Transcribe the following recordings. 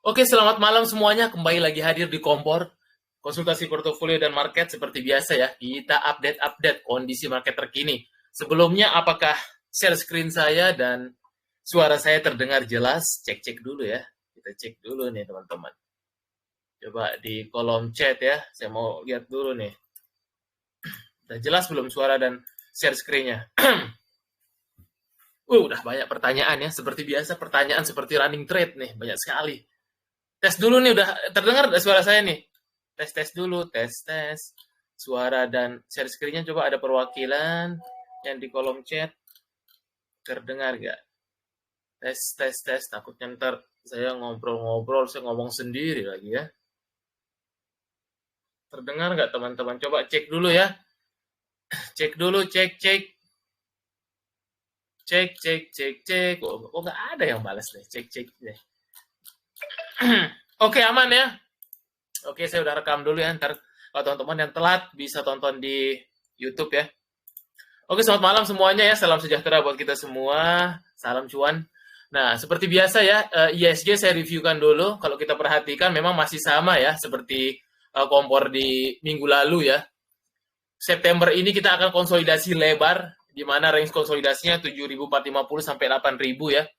Oke, selamat malam semuanya. Kembali lagi hadir di Kompor. Konsultasi portofolio dan market seperti biasa ya. Kita update-update kondisi market terkini. Sebelumnya, apakah share screen saya dan suara saya terdengar jelas? Cek-cek dulu ya. Kita cek dulu nih teman-teman. Coba di kolom chat ya. Saya mau lihat dulu nih. Udah jelas belum suara dan share screen-nya? Udah banyak pertanyaan ya. Seperti biasa, pertanyaan seperti running trade nih. Banyak sekali. Tes dulu nih, udah terdengar suara saya nih? Tes dulu, tes. Suara dan share screen-nya coba ada perwakilan yang di kolom chat. Terdengar gak? Tes. Takutnya ntar saya ngobrol-ngobrol, saya ngomong sendiri lagi ya. Terdengar gak teman-teman? Coba cek dulu ya. Cek dulu, cek. Cek. Oh nggak ada yang balas nih. Cek deh. Oke, aman ya. Oke, saya udah rekam dulu ya. Ntar kalau teman-teman yang telat bisa tonton di YouTube ya. Oke, selamat malam semuanya ya. Salam sejahtera buat kita semua. Salam cuan. Nah, seperti biasa ya, ISG saya reviewkan dulu. Kalau kita perhatikan memang masih sama ya, seperti kompor di minggu lalu ya. September ini kita akan konsolidasi lebar, di mana range konsolidasinya 7.450 sampai 8.000 ya.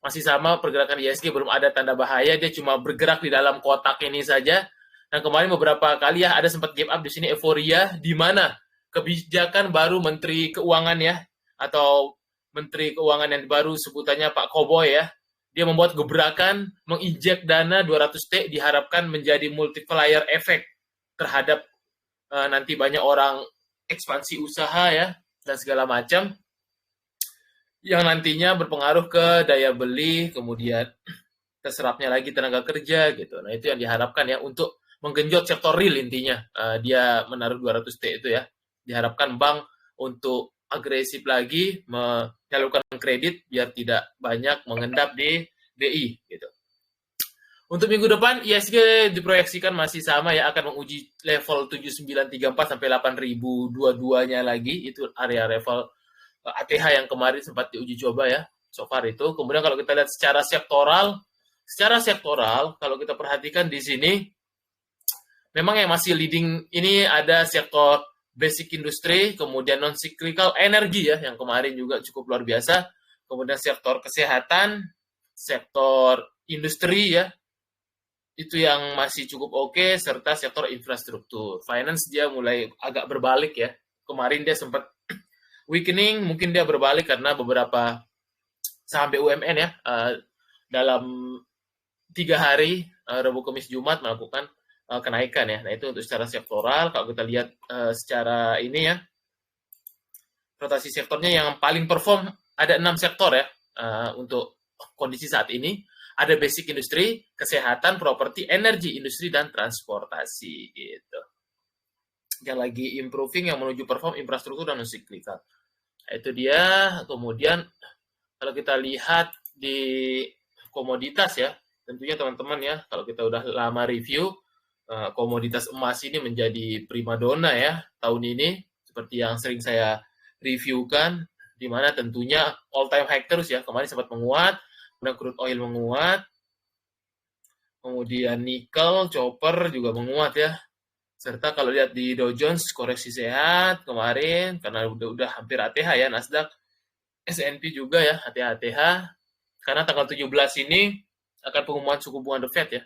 Masih sama pergerakan ISG, belum ada tanda bahaya, dia cuma bergerak di dalam kotak ini saja. Nah, kemarin beberapa kali ya ada sempat gap up di sini euforia, di mana kebijakan baru Menteri Keuangan ya, atau Menteri Keuangan yang baru sebutannya Pak Koboy ya, dia membuat gebrakan menginjek dana 200T diharapkan menjadi multiplier effect terhadap nanti banyak orang ekspansi usaha ya dan segala macam yang nantinya berpengaruh ke daya beli, kemudian terserapnya lagi tenaga kerja gitu. Nah, itu yang diharapkan ya untuk menggenjot sektor real intinya. Dia menaruh 200T itu ya. Diharapkan bank untuk agresif lagi menyalurkan kredit biar tidak banyak mengendap di BI gitu. Untuk minggu depan ISG diproyeksikan masih sama ya, akan menguji level 7934 sampai 8022-nya lagi, itu area level ATH yang kemarin sempat diuji coba ya, so far itu. Kemudian kalau kita lihat secara sektoral kalau kita perhatikan di sini, memang yang masih leading ini ada sektor basic industry, kemudian non-cyclical energi ya, yang kemarin juga cukup luar biasa, kemudian sektor kesehatan, sektor industri ya, itu yang masih cukup oke, serta sektor infrastruktur. Finance dia mulai agak berbalik ya, kemarin dia sempat weakening, mungkin dia berbalik karena beberapa saham BUMN ya dalam 3 hari Rabu, Kamis, Jumat melakukan kenaikan ya. Nah, itu untuk secara sektoral. Kalau kita lihat secara ini ya, rotasi sektornya yang paling perform ada 6 sektor ya untuk kondisi saat ini. Ada basic industri, kesehatan, properti, energi, industri, dan transportasi gitu. Yang lagi improving, yang menuju perform infrastruktur dan non-cyclical. Itu dia. Kemudian kalau kita lihat di komoditas ya, tentunya teman-teman ya, kalau kita udah lama review, komoditas emas ini menjadi primadona ya tahun ini, seperti yang sering saya reviewkan, di mana tentunya all time high terus ya, kemarin sempat menguat, kemudian crude oil menguat, kemudian nikel, copper juga menguat ya. Serta kalau lihat di Dow Jones koreksi sehat kemarin karena udah hampir ATH ya, Nasdaq, S&P juga ya ATH, karena tanggal 17 ini akan pengumuman suku bunga The Fed ya.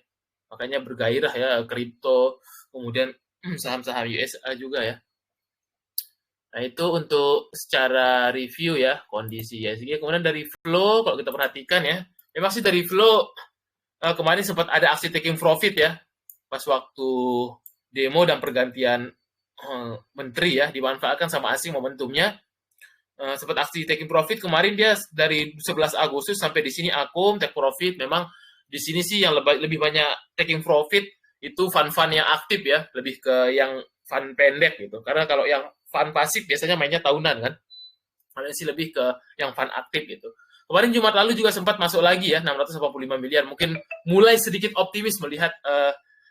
Makanya bergairah ya kripto, kemudian saham-saham USA juga ya. Nah, itu untuk secara review ya kondisi ya. Kemudian dari flow kalau kita perhatikan ya, memang sih dari flow kemarin sempat ada aksi taking profit ya pas waktu demo dan pergantian menteri ya, dimanfaatkan sama asing momentumnya. Sempat aksi taking profit kemarin, dia dari 11 Agustus sampai di sini akum take profit. Memang di sini sih yang lebih banyak taking profit itu fund-fund yang aktif ya, lebih ke yang fund pendek gitu. Karena kalau yang fund pasif biasanya mainnya tahunan kan. Kalian sih lebih ke yang fund aktif gitu. Kemarin Jumat lalu juga sempat masuk lagi ya 685 miliar. Mungkin mulai sedikit optimis melihat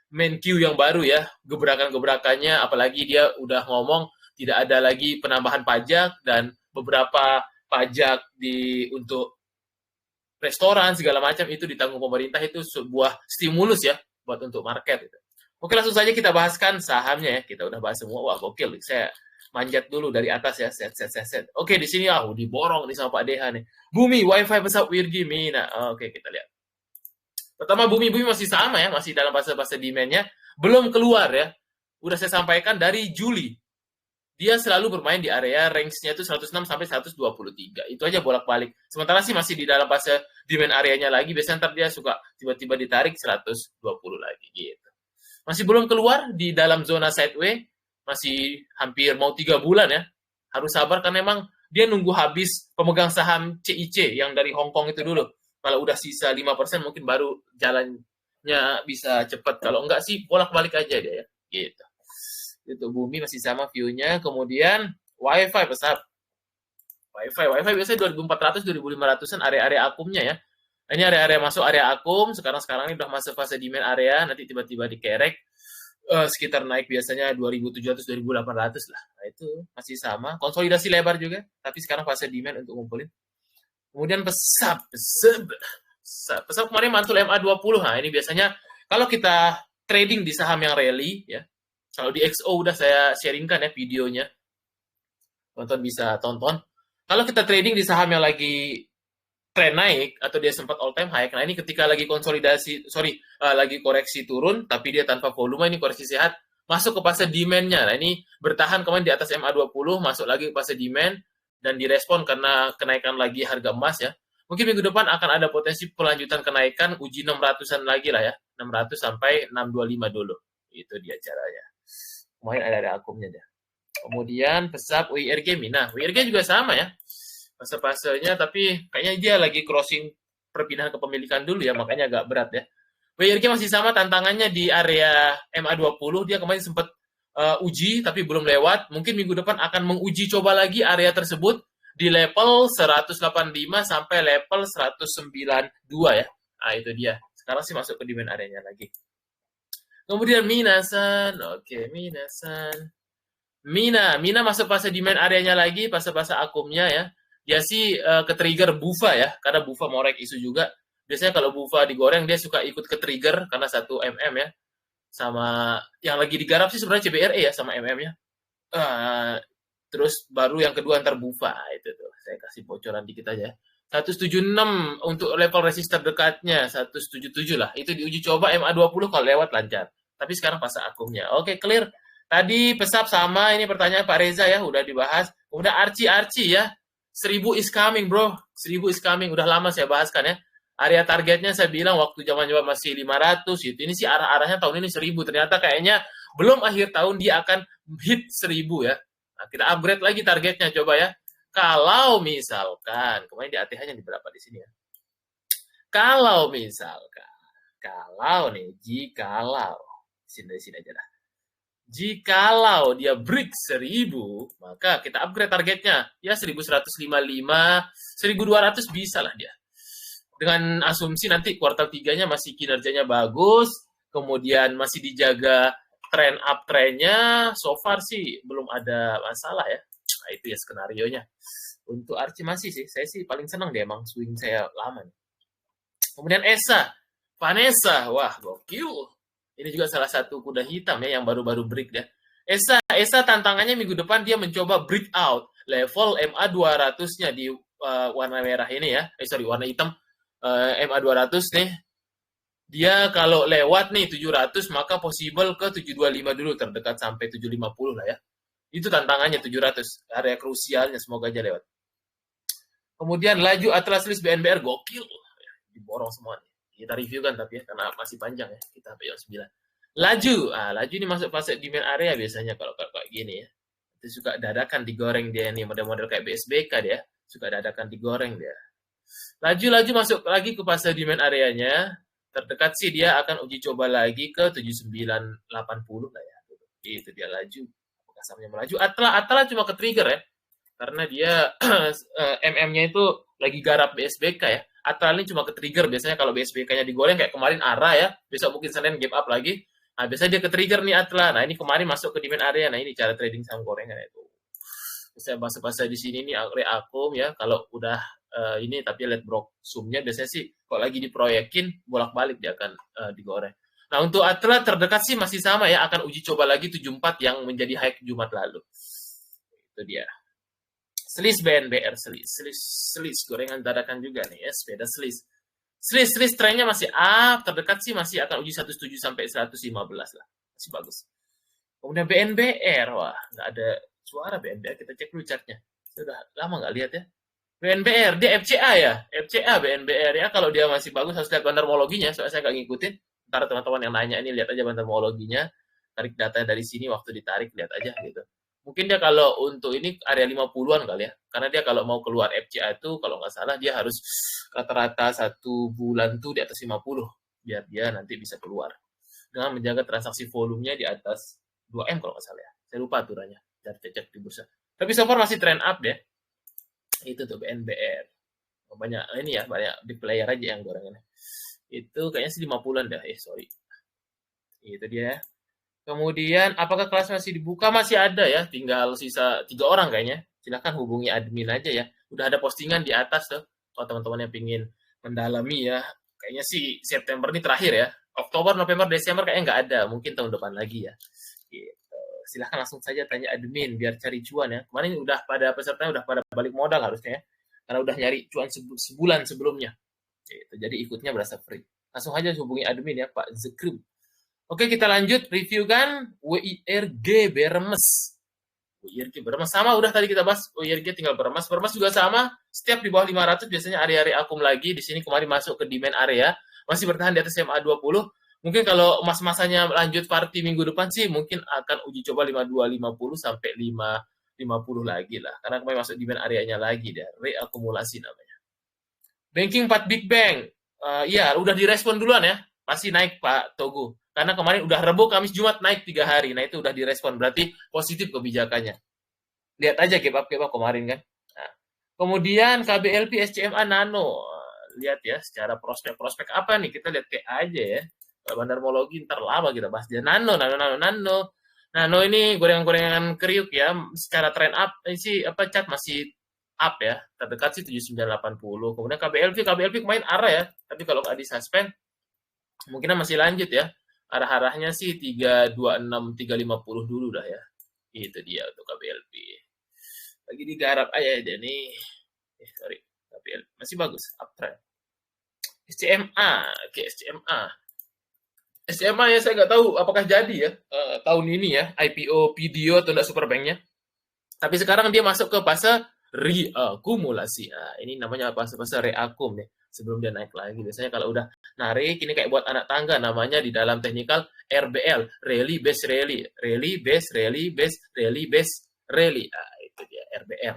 main Q yang baru ya, gebrakan-gebrakannya, apalagi dia udah ngomong tidak ada lagi penambahan pajak dan beberapa pajak untuk restoran segala macam itu ditanggung pemerintah, itu sebuah stimulus ya buat untuk market gitu. Oke, langsung saja kita bahaskan sahamnya ya. Kita udah bahas semua. Wah, gokil. Saya manjat dulu dari atas ya. Set. Oke, di sini diborong nih sama Pak DH nih. Bumi, wifi pesawat Wirgi Mina. Oke, kita lihat. Pertama, Bumi masih sama ya, masih dalam fase-fase demand-nya. Belum keluar ya. Udah saya sampaikan dari Juli. Dia selalu bermain di area range-nya itu 106 sampai 123. Itu aja bolak-balik. Sementara sih masih di dalam fase demand areanya lagi. Biasanya ntar dia suka tiba-tiba ditarik 120 lagi gitu. Masih belum keluar di dalam zona sideway. Masih hampir mau 3 bulan ya. Harus sabar karena memang dia nunggu habis pemegang saham CIC yang dari Hong Kong itu dulu. Kalau udah sisa 5% mungkin baru jalannya bisa cepat. Kalau enggak sih bolak-balik aja dia ya. Gitu. Itu Bumi masih sama view-nya. Kemudian wifi pesat. Wifi biasanya 2400 2500-an area-area akumnya ya. Ini area-area masuk area akum. Sekarang ini udah masuk fase demand area, nanti tiba-tiba dikerek sekitar naik biasanya 2700 2800 lah. Nah, itu masih sama. Konsolidasi lebar juga, tapi sekarang fase demand untuk ngumpulin. Kemudian pesat kemarin mantul MA20. Nah, ini biasanya kalau kita trading di saham yang rally ya. Kalau di XO udah saya sharingkan ya videonya. Tonton bisa tonton. Kalau kita trading di saham yang lagi tren naik atau dia sempat all time high, nah ini ketika lagi lagi koreksi turun tapi dia tanpa volume, ini koreksi sehat, masuk ke fase demand-nya. Nah, ini bertahan kemarin di atas MA20, masuk lagi ke fase demand dan direspon karena kenaikan lagi harga emas ya. Mungkin minggu depan akan ada potensi pelanjutan kenaikan, uji 600-an lagi lah ya. 600 sampai 625 dulu. Itu dia caranya. Kemarin ada akumnya deh. Kemudian pesat WIRG Mina. WIRG juga sama ya. Fase-fasenya, tapi kayaknya dia lagi crossing perpindahan kepemilikan dulu ya, makanya agak berat ya. WIRG masih sama tantangannya di area MA20. Dia kemarin sempat uji, tapi belum lewat. Mungkin minggu depan akan menguji coba lagi area tersebut di level 185 sampai level 192 ya. Nah, itu dia. Sekarang sih masuk ke demand areanya lagi. Kemudian Minasan. Oke, Minasan. Mina masuk fase demand areanya lagi, fase-fase akumnya ya. Dia sih ke-trigger Bufa ya, karena Bufa morek isu juga. Biasanya kalau Bufa digoreng, dia suka ikut ke-trigger karena 1 MM ya. Sama yang lagi digarap sih sebenarnya CBRE ya, sama MM-nya. Terus baru yang kedua antar Bufa. Itu tuh, saya kasih bocoran dikit aja. 176 untuk level resistor dekatnya, 177 lah. Itu diuji coba MA20 kalau lewat lancar. Tapi sekarang fase akumnya. Oke, clear. Tadi pesap sama, ini pertanyaan Pak Reza ya, udah dibahas. Udah Arci ya. 1000 is coming, bro. 1000 is coming. Udah lama saya bahaskan ya. Area targetnya saya bilang waktu zaman-zaman masih 500 gitu. Ini sih arah-arahnya tahun ini 1000. Ternyata kayaknya belum akhir tahun dia akan hit 1000 ya. Nah, kita upgrade lagi targetnya coba ya. Kalau misalkan, kemarin di ATH-nya di berapa di sini ya. Kalau misalkan, jikalau, sini aja lah. Jikalau dia break 1000, maka kita upgrade targetnya. Ya 1155, 1200 bisa lah dia. Dengan asumsi nanti kuartal 3-nya masih kinerjanya bagus, kemudian masih dijaga trend uptrend-nya, so far sih belum ada masalah ya. Nah, itu ya skenario-nya. Untuk Archie masih sih, saya sih paling senang deh emang swing saya lama nih. Kemudian Vanessa, wah gokil. Ini juga salah satu kuda hitam ya yang baru-baru break ya. Esa tantangannya minggu depan dia mencoba break out level MA200-nya di warna merah ini ya. Warna hitam MA200 nih. Dia kalau lewat nih 700 maka possible ke 725 dulu, terdekat sampai 750 lah ya. Itu tantangannya 700, area krusialnya, semoga aja lewat. Kemudian laju Atlas List BNBR gokil. Diborong semua nih. Kita review kan tapi ya, karena masih panjang ya, kita sampai jam 9. Laju ini masuk fase demand area biasanya kalau kayak gini ya. Itu suka dadakan digoreng dia nih, model-model kayak BSBK dia, suka dadakan digoreng dia. Laju masuk lagi ke fase demand areanya. Terdekat sih dia akan uji coba lagi ke 7980 lah ya. Itu dia laju. Kasamnya melaju. Atla cuma ke trigger ya. Karena dia MM-nya itu lagi garap BSBK ya. Atla ini cuma ke trigger. Biasanya kalau BSBK-nya digoreng kayak kemarin ARA ya. Besok mungkin Senin gap up lagi. Nah, biasanya dia ke trigger nih Atla. Nah, ini kemarin masuk ke demand area. Nah, ini cara trading saham gorengan itu. Saya bahas-bahas di sini nih akum ya. Kalau udah ini, tapi lihat Broksumnya biasanya sih kalau lagi diproyekin bolak-balik dia akan digoreng. Nah, untuk atlet terdekat sih masih sama ya, akan uji coba lagi 74 yang menjadi high Jumat lalu. Itu dia. Selis BNBR, selis gorengan dadakan juga nih ya, sepeda selis. Selis trennya masih up, terdekat sih masih akan uji 17 sampai 115 lah. Masih bagus. Kemudian BNBR, wah nggak ada suara BNBR, kita cek dulu chartnya. Sudah lama nggak lihat ya. BNBR, dia FCA ya? FCA BNBR ya, kalau dia masih bagus harus lihat bandarmologinya, soalnya saya nggak ngikutin. Ntar teman-teman yang nanya ini lihat aja bandarmologinya, tarik data dari sini, waktu ditarik lihat aja gitu. Mungkin dia kalau untuk ini area 50-an kali ya, karena dia kalau mau keluar FCA itu kalau nggak salah dia harus rata-rata 1 bulan tuh di atas 50, biar dia nanti bisa keluar. Dengan menjaga transaksi volumenya di atas 2M kalau nggak salah ya. Saya lupa aturannya, cek di bursa. Tapi so far masih trend up deh. Itu tuh BNBR. Banyak ini ya, banyak big player aja yang gorengannya. Itu kayaknya sih 50-an dah, sorry. Itu dia. Kemudian, apakah kelas masih dibuka? Masih ada ya, tinggal sisa 3 orang kayaknya. Silahkan hubungi admin aja ya. Udah ada postingan di atas tuh, kalau teman-teman yang pingin mendalami ya. Kayaknya sih September ini terakhir ya. Oktober, November, Desember kayaknya nggak ada. Mungkin tahun depan lagi ya. Gitu. Silahkan langsung saja tanya admin biar cari cuan ya. Kemarin udah pada pesertanya udah pada balik modal harusnya ya. Karena udah nyari cuan sebulan sebelumnya. Gitu. Jadi ikutnya berasa free. Langsung aja hubungi admin ya, Pak Zekrim. Oke, kita lanjut review kan WIRG Bermes. WIRG Bermes sama udah tadi kita bahas. WIRG tinggal Bermes. Bermes juga sama. Setiap di bawah 500 biasanya area-area akum lagi. Di sini kemarin masuk ke demand area. Masih bertahan di atas MA20. Mungkin kalau mas-masanya lanjut party minggu depan sih mungkin akan uji coba 5250 sampai 550 lagi lah. Karena kemarin masuk demand areanya lagi deh. Reakumulasi namanya. Banking 4 Big Bang. Iya, udah direspon duluan ya. Pasti naik Pak Togu. Karena kemarin udah Rebo, Kamis, Jumat naik 3 hari. Nah, itu udah direspon. Berarti positif kebijakannya. Lihat aja gap up kemarin kan. Nah, kemudian KBLP SCMA Nano. Lihat ya, secara prospek apa nih? Kita lihat kayak aja ya. Kalau bandarmologi ntar lama kita bahas dia. Nano. Nano ini gorengan-gorengan kriuk ya. Secara trend up, ini sih chart masih up ya. Terdekat sih 7980. Kemudian KBLP kemarin arah ya. Tapi kalau nggak disuspend, mungkin masih lanjut ya. Arah-arahnya sih 326, 350 dulu dah ya. Itu dia untuk KBLP. Lagi digarap aja ya nih. Sorry. KBLP masih bagus, uptrend. SCMA, oke SCMA. SCMA ya saya nggak tahu apakah jadi ya tahun ini ya IPO video atau enggak Superbanknya. Tapi sekarang dia masuk ke fase reakumulasi. Nah, ini namanya fase reakum nih. Sebelum dia naik lagi. Biasanya kalau udah narik, ini kayak buat anak tangga, namanya di dalam teknikal RBL, Rally Base Rally. Rally Base, Rally Base, Rally Base, Rally. Nah, itu dia, RBL.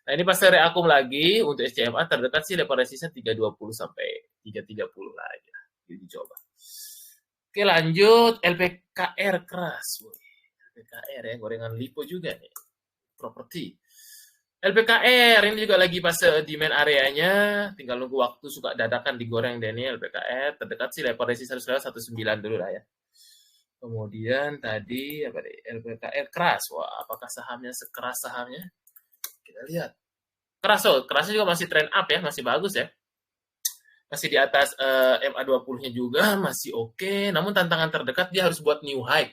Nah, ini pas reakum lagi, untuk SCMA terdekat sih level resistance 320 sampai 330 lah aja. Jadi coba. Oke, lanjut, LPKR keras. LPKR ya, gorengan lipo juga nih. Properti. LPKR ini juga lagi pas demand areanya, tinggal nunggu waktu suka dadakan digoreng Dani. LPKR terdekat sih level resistance 19 dulu lah ya. Kemudian tadi apa nih, LPKR keras. Wah, apakah sahamnya sekeras sahamnya? Kita lihat. Kerasnya juga masih trend up ya, masih bagus ya. Masih di atas MA20-nya juga masih oke. Namun tantangan terdekat dia harus buat new high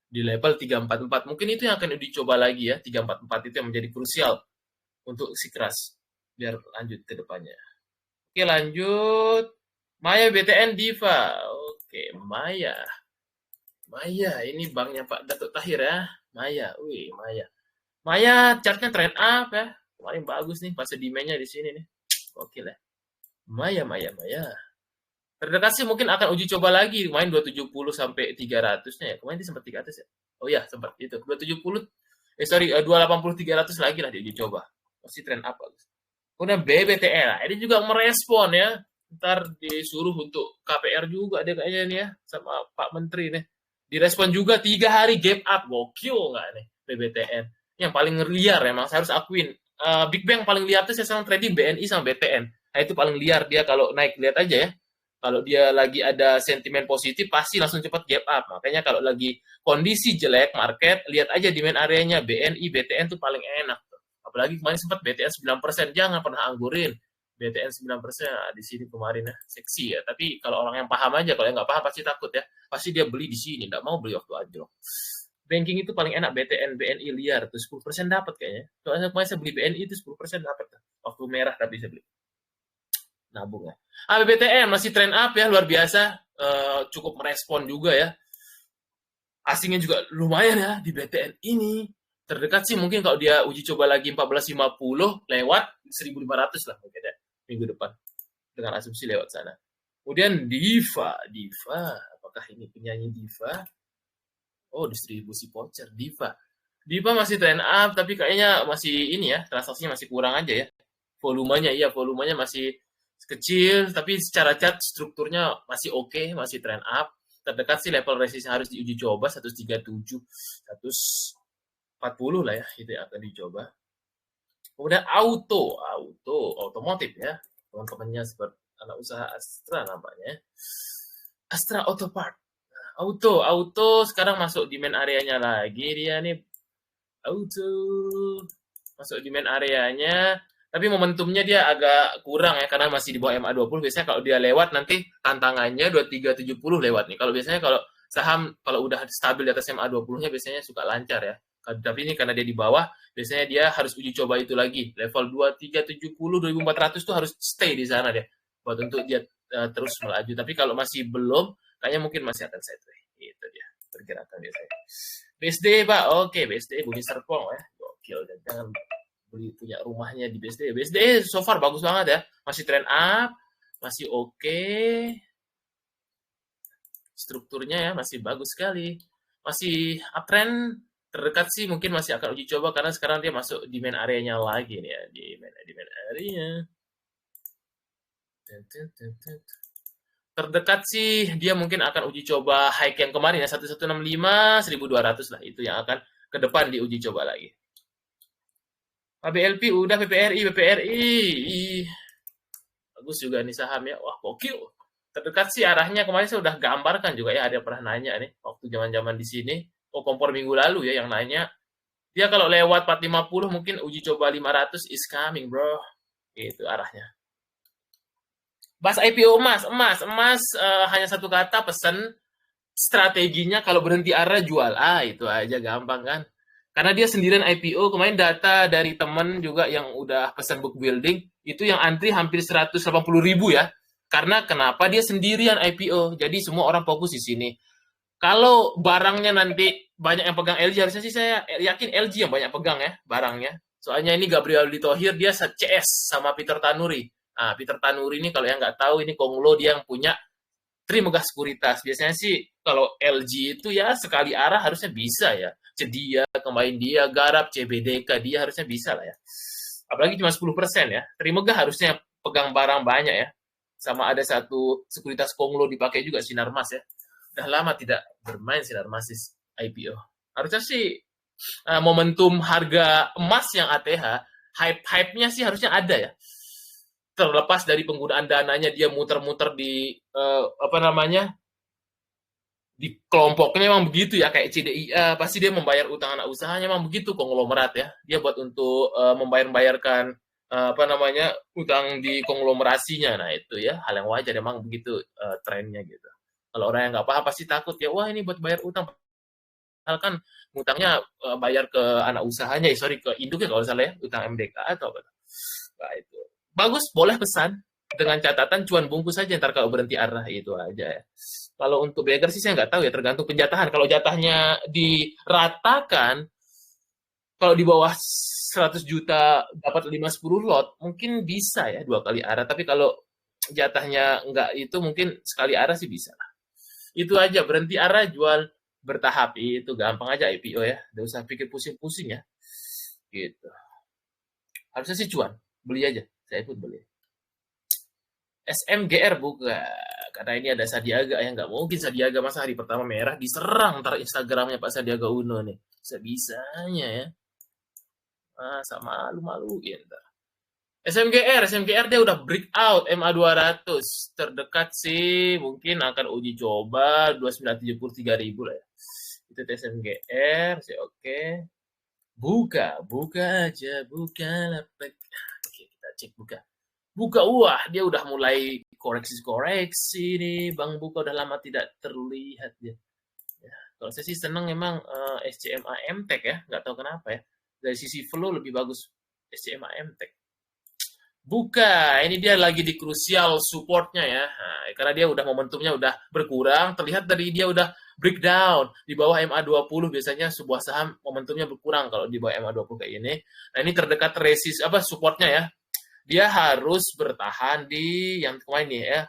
di level 344. Mungkin itu yang akan dicoba lagi ya. 344 itu yang menjadi krusial untuk si keras biar lanjut ke depannya. Oke, lanjut. Maya BTN Diva. Oke, Maya ini banknya Pak Datuk Tahir ya. Maya chartnya trend up ya. Kemarin bagus nih pas demand-nya di sini nih. Oke lah. Maya. Terdekat sih mungkin akan uji coba lagi main 270 sampai 300-nya ya. Kemarin dia sempat 300 ya. Oh ya, sempat itu. 280 280 300 lagi lah dia uji coba. Masih trend up bagus. Kemudian BBTL, ini juga merespon ya. Ntar disuruh untuk KPR juga dia kayaknya nih ya, sama Pak Menteri nih. Direspon juga 3 hari gap up. Gokil nggak nih BBTN. Yang paling liar emang, saya harus akuin. Big Bang paling liar tuh saya sekarang trading BNI sama BTN. Nah itu paling liar dia kalau naik, lihat aja ya. Kalau dia lagi ada sentimen positif, pasti langsung cepat gap up. Makanya kalau lagi kondisi jelek market, lihat aja demand areanya BNI, BTN tuh paling enak. Apalagi kemarin sempat BTN 9%, jangan pernah anggurin. BTN 9%, nah, di sini kemarin ya, seksi ya. Tapi kalau orang yang paham aja, kalau yang nggak paham pasti takut ya. Pasti dia beli di sini, nggak mau beli waktu anjlok. Banking itu paling enak BTN, BNI liar tuh 10% dapat kayaknya. Soalnya kemarin saya beli BNI itu 10% dapat. Waktu merah tapi saya beli. Nabung ya. BBTN masih trend up ya, luar biasa. Cukup merespon juga ya. Asingnya juga lumayan ya di BTN ini. Terdekat sih mungkin kalau dia uji coba lagi 1450 lewat 1500 lah mungkin ya minggu depan. Dengan asumsi lewat sana. Kemudian Diva, apakah ini penyanyi Diva? Oh, distribusi voucher Diva. Diva masih trend up tapi kayaknya masih ini ya, transaksinya masih kurang aja ya. Volumenya masih kecil tapi secara chart strukturnya masih oke, masih trend up. Terdekat sih level resistance harus diuji coba 137, 140 lah ya, itu yang akan dicoba. Kemudian otomotif ya. Teman-temannya seperti anak usaha Astra nampaknya. Astra Auto Part. Auto sekarang masuk di main areanya lagi dia nih. Auto masuk di main areanya, tapi momentumnya dia agak kurang ya karena masih di bawah MA20. Biasanya kalau dia lewat nanti tantangannya 2370 lewat nih. Kalau biasanya kalau saham kalau udah stabil di atas MA20-nya biasanya suka lancar ya. Tapi ini karena dia di bawah, biasanya dia harus uji coba itu lagi. Level 2370 2400 tuh harus stay di sana deh buat untuk dia terus melaju. Tapi kalau masih belum, kayaknya mungkin masih akan sideways. Itu dia pergerakan biasanya. BSD Pak, oke BSD Bumi Serpong ya. Gokil, jangan beli punya rumahnya di BSD. BSD so far bagus banget ya, masih trend up, masih oke. Strukturnya ya masih bagus sekali, masih uptrend. Terdekat sih mungkin masih akan uji coba karena sekarang dia masuk di main areanya lagi nih ya, di main area. Terdekat sih dia mungkin akan uji coba high yang kemarin ya 1165 1200 lah, itu yang akan ke depan diuji coba lagi. BLP udah, BPRI bagus juga nih sahamnya, wah gokil. Terdekat sih arahnya kemarin saya udah gambarkan juga ya, ada yang pernah nanya nih waktu zaman-zaman di sini, kompor minggu lalu ya yang nanya. Dia kalau lewat 450 mungkin uji coba 500 is coming bro, itu arahnya. Bahas IPO emas hanya satu kata pesan, strateginya kalau berhenti arah jual. Itu aja gampang kan. Karena dia sendirian IPO, kemarin data dari temen juga yang udah pesan book building, itu yang antri hampir 180.000 ya. Karena kenapa? Dia sendirian IPO, jadi semua orang fokus di sini. Kalau barangnya nanti banyak yang pegang LG, harusnya sih saya yakin LG yang banyak pegang ya barangnya. Soalnya ini Gabriel Thohir, dia CS sama Peter Tanuri. Nah, Peter Tanuri ini kalau yang nggak tahu, ini Konglo, dia yang punya Trimegah Sekuritas. Biasanya sih kalau LG itu ya sekali arah harusnya bisa ya. Cedia, kemarin dia, Garap, CBDK, dia harusnya bisa lah ya. Apalagi cuma 10% ya. Trimegah harusnya pegang barang banyak ya. Sama ada satu sekuritas Konglo dipakai juga, Sinarmas ya. Udah lama tidak bermain Sinarmas IPO. Harusnya sih momentum harga emas yang ATH, hype-nya sih harusnya ada ya. Terlepas dari penggunaan dananya dia muter-muter di di kelompoknya memang begitu ya, kayak CDIA pasti dia membayar utang anak usahanya, memang begitu konglomerat ya, dia buat untuk membayarkan utang di konglomerasinya. Nah itu ya hal yang wajar, memang begitu trennya gitu. Kalau orang yang nggak paham pasti takut ya, wah ini buat bayar utang, padahal kan utangnya bayar ke anak usahanya, ke induknya kalau salah ya, utang MDK atau apa. Nah itu bagus, boleh pesan dengan catatan cuan bungkus saja ntar kalau berhenti arah, itu aja ya. Kalau untuk beggar sih saya nggak tahu ya, tergantung penjatahan. Kalau jatahnya diratakan, kalau di bawah 100 juta dapat 5-10 lot, mungkin bisa ya 2 kali arah. Tapi kalau jatahnya nggak itu, mungkin sekali arah sih bisa lah. Itu aja, berhenti arah, jual bertahap. Itu gampang aja IPO ya. Nggak usah pikir pusing-pusing ya. Gitu. Harusnya sih cuan. Beli aja. Saya ikut beli. SMGR buka. Karena ini ada Sandiaga yang nggak mungkin Sandiaga masa hari pertama merah diserang ntar Instagramnya Pak Sandiaga Uno nih. Sebisanya ya. Masa malu-maluin ntar. SMGR dia udah breakout MA200. Terdekat sih mungkin akan uji coba 2973.000 lah ya. Itu SMGR sih oke. Buka aja, buka lapak. Oke, kita cek buka. Buka, wah dia udah mulai koreksi-koreksi nih, Bang Buka udah lama tidak terlihat dia. Ya, kalau saya sih seneng memang SCMA MTech ya, nggak tahu kenapa ya. Dari sisi flow lebih bagus SCMA MTech. Buka, ini dia lagi di crucial supportnya ya. Nah, karena dia udah momentumnya udah berkurang, terlihat dari dia udah breakdown di bawah MA20 biasanya sebuah saham momentumnya berkurang kalau di bawah MA20 kayak ini. Nah, ini terdekat resist apa supportnya ya. Dia harus bertahan di yang kemarin nih ya.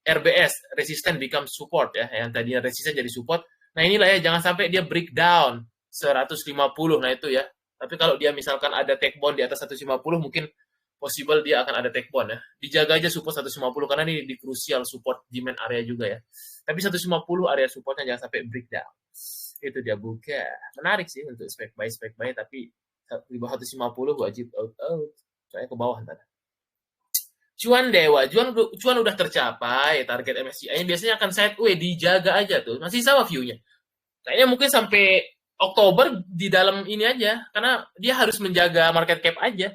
RBS, resistant become support ya, yang tadinya resisten jadi support. Nah, inilah ya, jangan sampai dia breakdown 150. Nah, itu ya. Tapi kalau dia misalkan ada take bond di atas 150 mungkin possible dia akan ada take bond ya. Dijaga aja support 150 karena ini di crucial support demand area juga ya. Tapi 150 area supportnya jangan sampai breakdown. Itu dia buka. Menarik sih untuk spek buy tapi di bawah 150 wajib out. Soalnya ke bawah ntar. Cuan Dewa, cuan udah tercapai target MSCI-nya biasanya akan sideways, dijaga aja tuh. Masih sama view-nya. Kayaknya mungkin sampai Oktober di dalam ini aja karena dia harus menjaga market cap aja.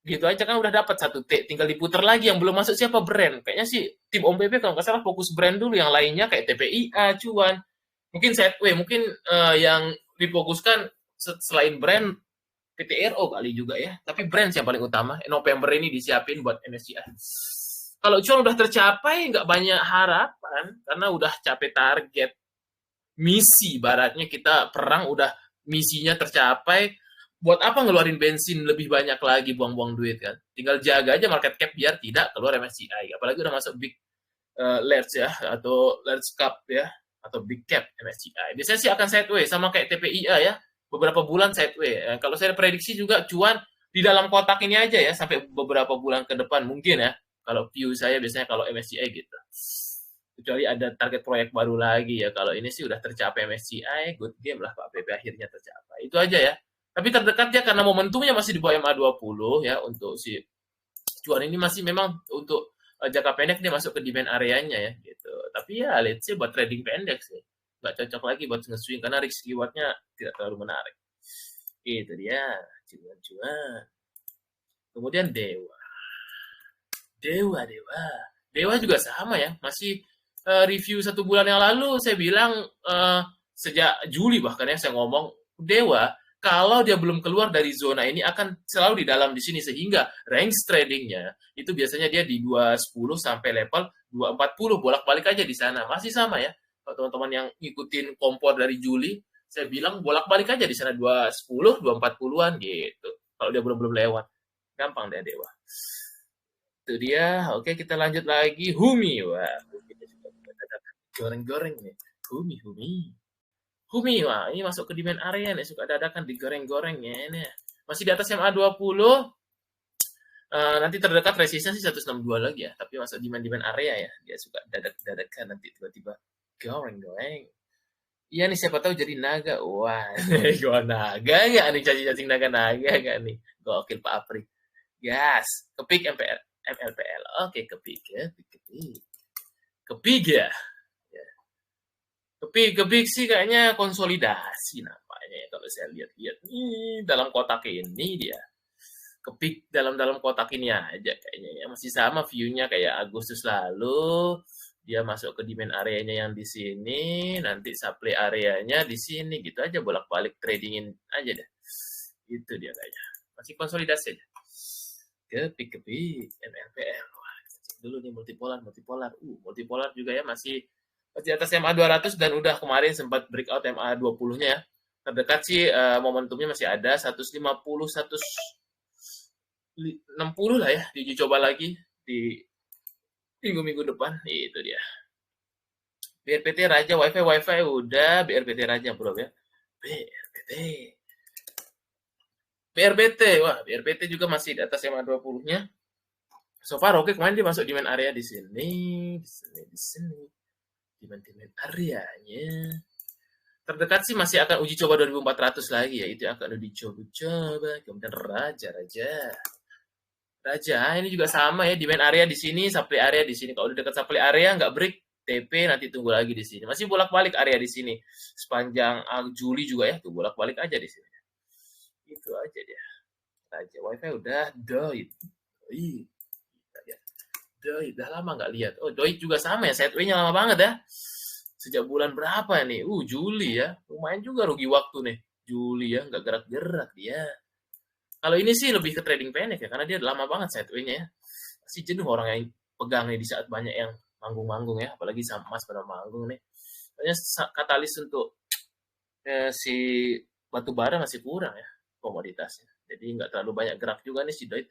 Gitu aja kan udah dapat 1T, tinggal diputar lagi yang belum masuk siapa brand. Kayaknya sih tim Om PP kalau nggak salah fokus brand dulu, yang lainnya kayak TPIA, cuan. Mungkin sideways, mungkin yang difokuskan selain brand PTRO kali juga ya. Tapi brand yang paling utama. November ini disiapin buat MSCI. Kalau cuan udah tercapai, nggak banyak harapan. Karena udah capai target. Misi, baratnya kita perang udah misinya tercapai. Buat apa ngeluarin bensin lebih banyak lagi, buang-buang duit kan. Tinggal jaga aja market cap biar tidak keluar MSCI. Apalagi udah masuk big large ya, atau large cap ya, atau big cap MSCI. Biasanya sih akan sideways, sama kayak TPIA ya, beberapa bulan sideways. Kalau saya prediksi juga cuan di dalam kotak ini aja ya, sampai beberapa bulan ke depan mungkin ya. Kalau view saya biasanya kalau MSCI gitu. Kecuali ada target proyek baru lagi ya. Kalau ini sih udah tercapai MSCI, good game lah Pak PP akhirnya tercapai. Itu aja ya. Tapi terdekat ya karena momentumnya masih di bawah MA20 ya untuk si cuan ini masih memang untuk jangka pendek dia masuk ke demand areanya ya gitu. Tapi ya let's say buat trading pendek sih nggak cocok lagi buat nge-swing karena risk rewardnya tidak terlalu menarik. Itu dia cuan-cuan. Kemudian Dewa. Dewa juga sama ya, masih review 1 bulan yang lalu saya bilang sejak Juli bahkan ya saya ngomong Dewa kalau dia belum keluar dari zona ini akan selalu di dalam di sini sehingga range tradingnya itu biasanya dia di 210 sampai level 240 bolak-balik aja di sana masih sama ya. Kalau teman-teman yang ngikutin kompor dari Juli saya bilang bolak-balik aja di sana 210 240-an gitu. Kalau dia belum lewat gampang deh Dewa. Itu dia. Oke, kita lanjut lagi. Humi. Wah, goreng-goreng nih. Humi. Wah, ini masuk ke demand area nih. Suka dadakan digoreng-gorengnya ini. Masih di atas MA20. Nanti terdekat resistnya sih 162 lagi ya. Tapi masuk demand area ya. Dia suka dadakan nanti tiba-tiba goreng-goreng. Iya nih, siapa tahu jadi naga. Wah, gua naga nggak nih? Cacing-cacing naga-naga nggak nih? Gokil Pak Apri. Gas. Kepik MLPL. Oke, kepik ya. Kepik ya. Kepik sih kayaknya konsolidasi nampaknya ya kalau saya lihat-lihat nih dalam kotak ini dia. Kepik dalam kotak ini aja kayaknya ya. Masih sama view-nya kayak Agustus lalu. Dia masuk ke demand areanya yang di sini, nanti supply areanya di sini gitu aja bolak-balik tradingin aja deh. Itu dia kayaknya. Masih konsolidasi aja. Kepik MLPL. Wah, dulu nih multipolar. Multipolar juga ya masih di atas MA200 dan udah kemarin sempat breakout MA20-nya ya. Terdekat sih momentumnya masih ada 150 160 lah ya, diuji coba lagi di minggu-minggu depan. Itu dia. BRPT Raja wifi udah, BRPT Raja bro ya. BRPT, wah BRPT juga masih di atas MA20-nya. So far oke, kemarin dia masuk demand area di sini. Demand areanya. Terdekat sih masih akan uji coba 2400 lagi ya. Itu akan dicoba. Kemudian Raja, ini juga sama ya. Demand area di sini, supply area di sini. Kalau udah dekat supply area nggak break, TP nanti tunggu lagi di sini. Masih bolak-balik area di sini. Sepanjang Juli juga ya, tuh bolak-balik aja di sini. Itu aja dia. Raja wifi udah doit. Ih, kita lihat. Doi, udah lama nggak lihat. Oh, Doi juga sama ya, sideway-nya lama banget ya. Sejak bulan berapa nih? Juli ya. Lumayan juga rugi waktu nih. Juli ya, nggak gerak-gerak dia. Kalau ini sih lebih ke trading pendek ya, karena dia lama banget sideway-nya ya. Pasti jenuh orang yang pegang nih di saat banyak yang manggung-manggung ya, apalagi sama Mas pada manggung nih. Kayaknya katalis untuk si batu bara masih kurang ya komoditasnya. Jadi nggak terlalu banyak gerak juga nih si Doi.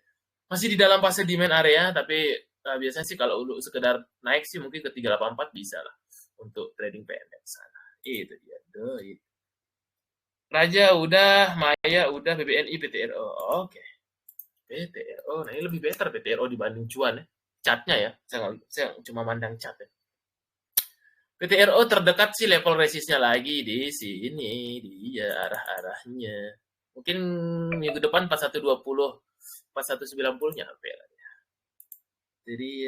Masih di dalam fase demand area, tapi biasanya sih kalau untuk sekedar naik sih mungkin ke 384 bisa lah untuk trading pendek sana. Itu dia, Doi. Raja udah, Maya udah, BBNI, PTRO. Oke, PTRO. Nah, ini lebih better PTRO dibanding cuan ya. Catnya ya, saya cuma mandang cat ya. PTRO terdekat sih level resistnya lagi di sini, dia arah-arahnya. Mungkin minggu depan 4120, 4190 nyampe lah. Jadi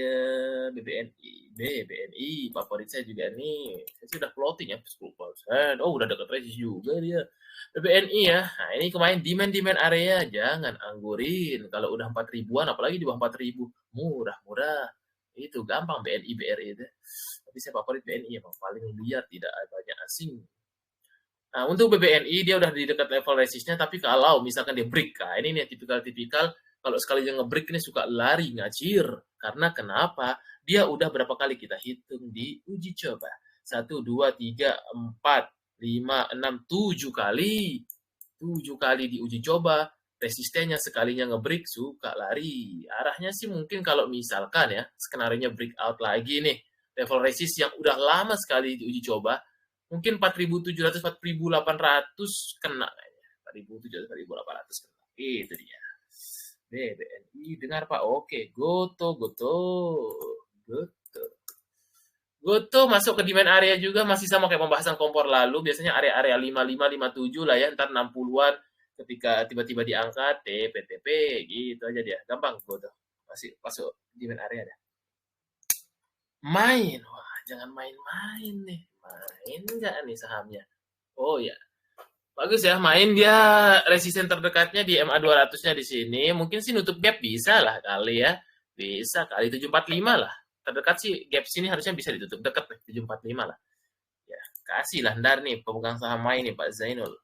BBNI favorit saya juga nih. Saya sudah plotting ya 10%. Oh, udah dekat resist juga dia. BBNI ya. Nah, ini kemarin demand area jangan anggurin. Kalau udah 4 ribuan apalagi di bawah 4 ribu, murah-murah. Itu gampang BNI BRI itu. Tapi saya favorit BNI emang paling liar, tidak banyak asing. Nah, untuk BBNI dia udah di dekat level resistnya, tapi kalau misalkan dia break, nah ini nih tipikal-tipikal kalau sekali yang nge-break ini suka lari ngacir. Karena kenapa? Dia udah berapa kali kita hitung di uji coba. 1, 2, 3, 4, 5, 6, 7 kali. 7 kali di uji coba. Resistennya sekalinya nge-break suka lari. Arahnya sih mungkin kalau misalkan ya, skenario breakout lagi nih. Level resist yang udah lama sekali di uji coba, mungkin 4.700, 4.800 kena kayaknya. 4.700, 4.800 kena. Itu dia. BBNI dengar Pak. Oke, Goto, Goto. Goto. Goto masuk ke demand area juga masih sama kayak pembahasan kompor lalu. Biasanya area-area 55, 57 lah ya, ntar 60-an ketika tiba-tiba diangkat TPTP gitu aja dia. Gampang Goto. Masih masuk demand area dah. Main. Wah, jangan main-main nih. Main nggak nih sahamnya? Oh ya, bagus ya, main dia resisten terdekatnya di MA 200-nya di sini. Mungkin sih nutup gap bisa lah kali ya. Bisa kali 745 lah. Terdekat sih gap sini harusnya bisa ditutup dekat nih 745 lah. Ya, kasih lah ndar nih pemegang saham main nih Pak Zainul.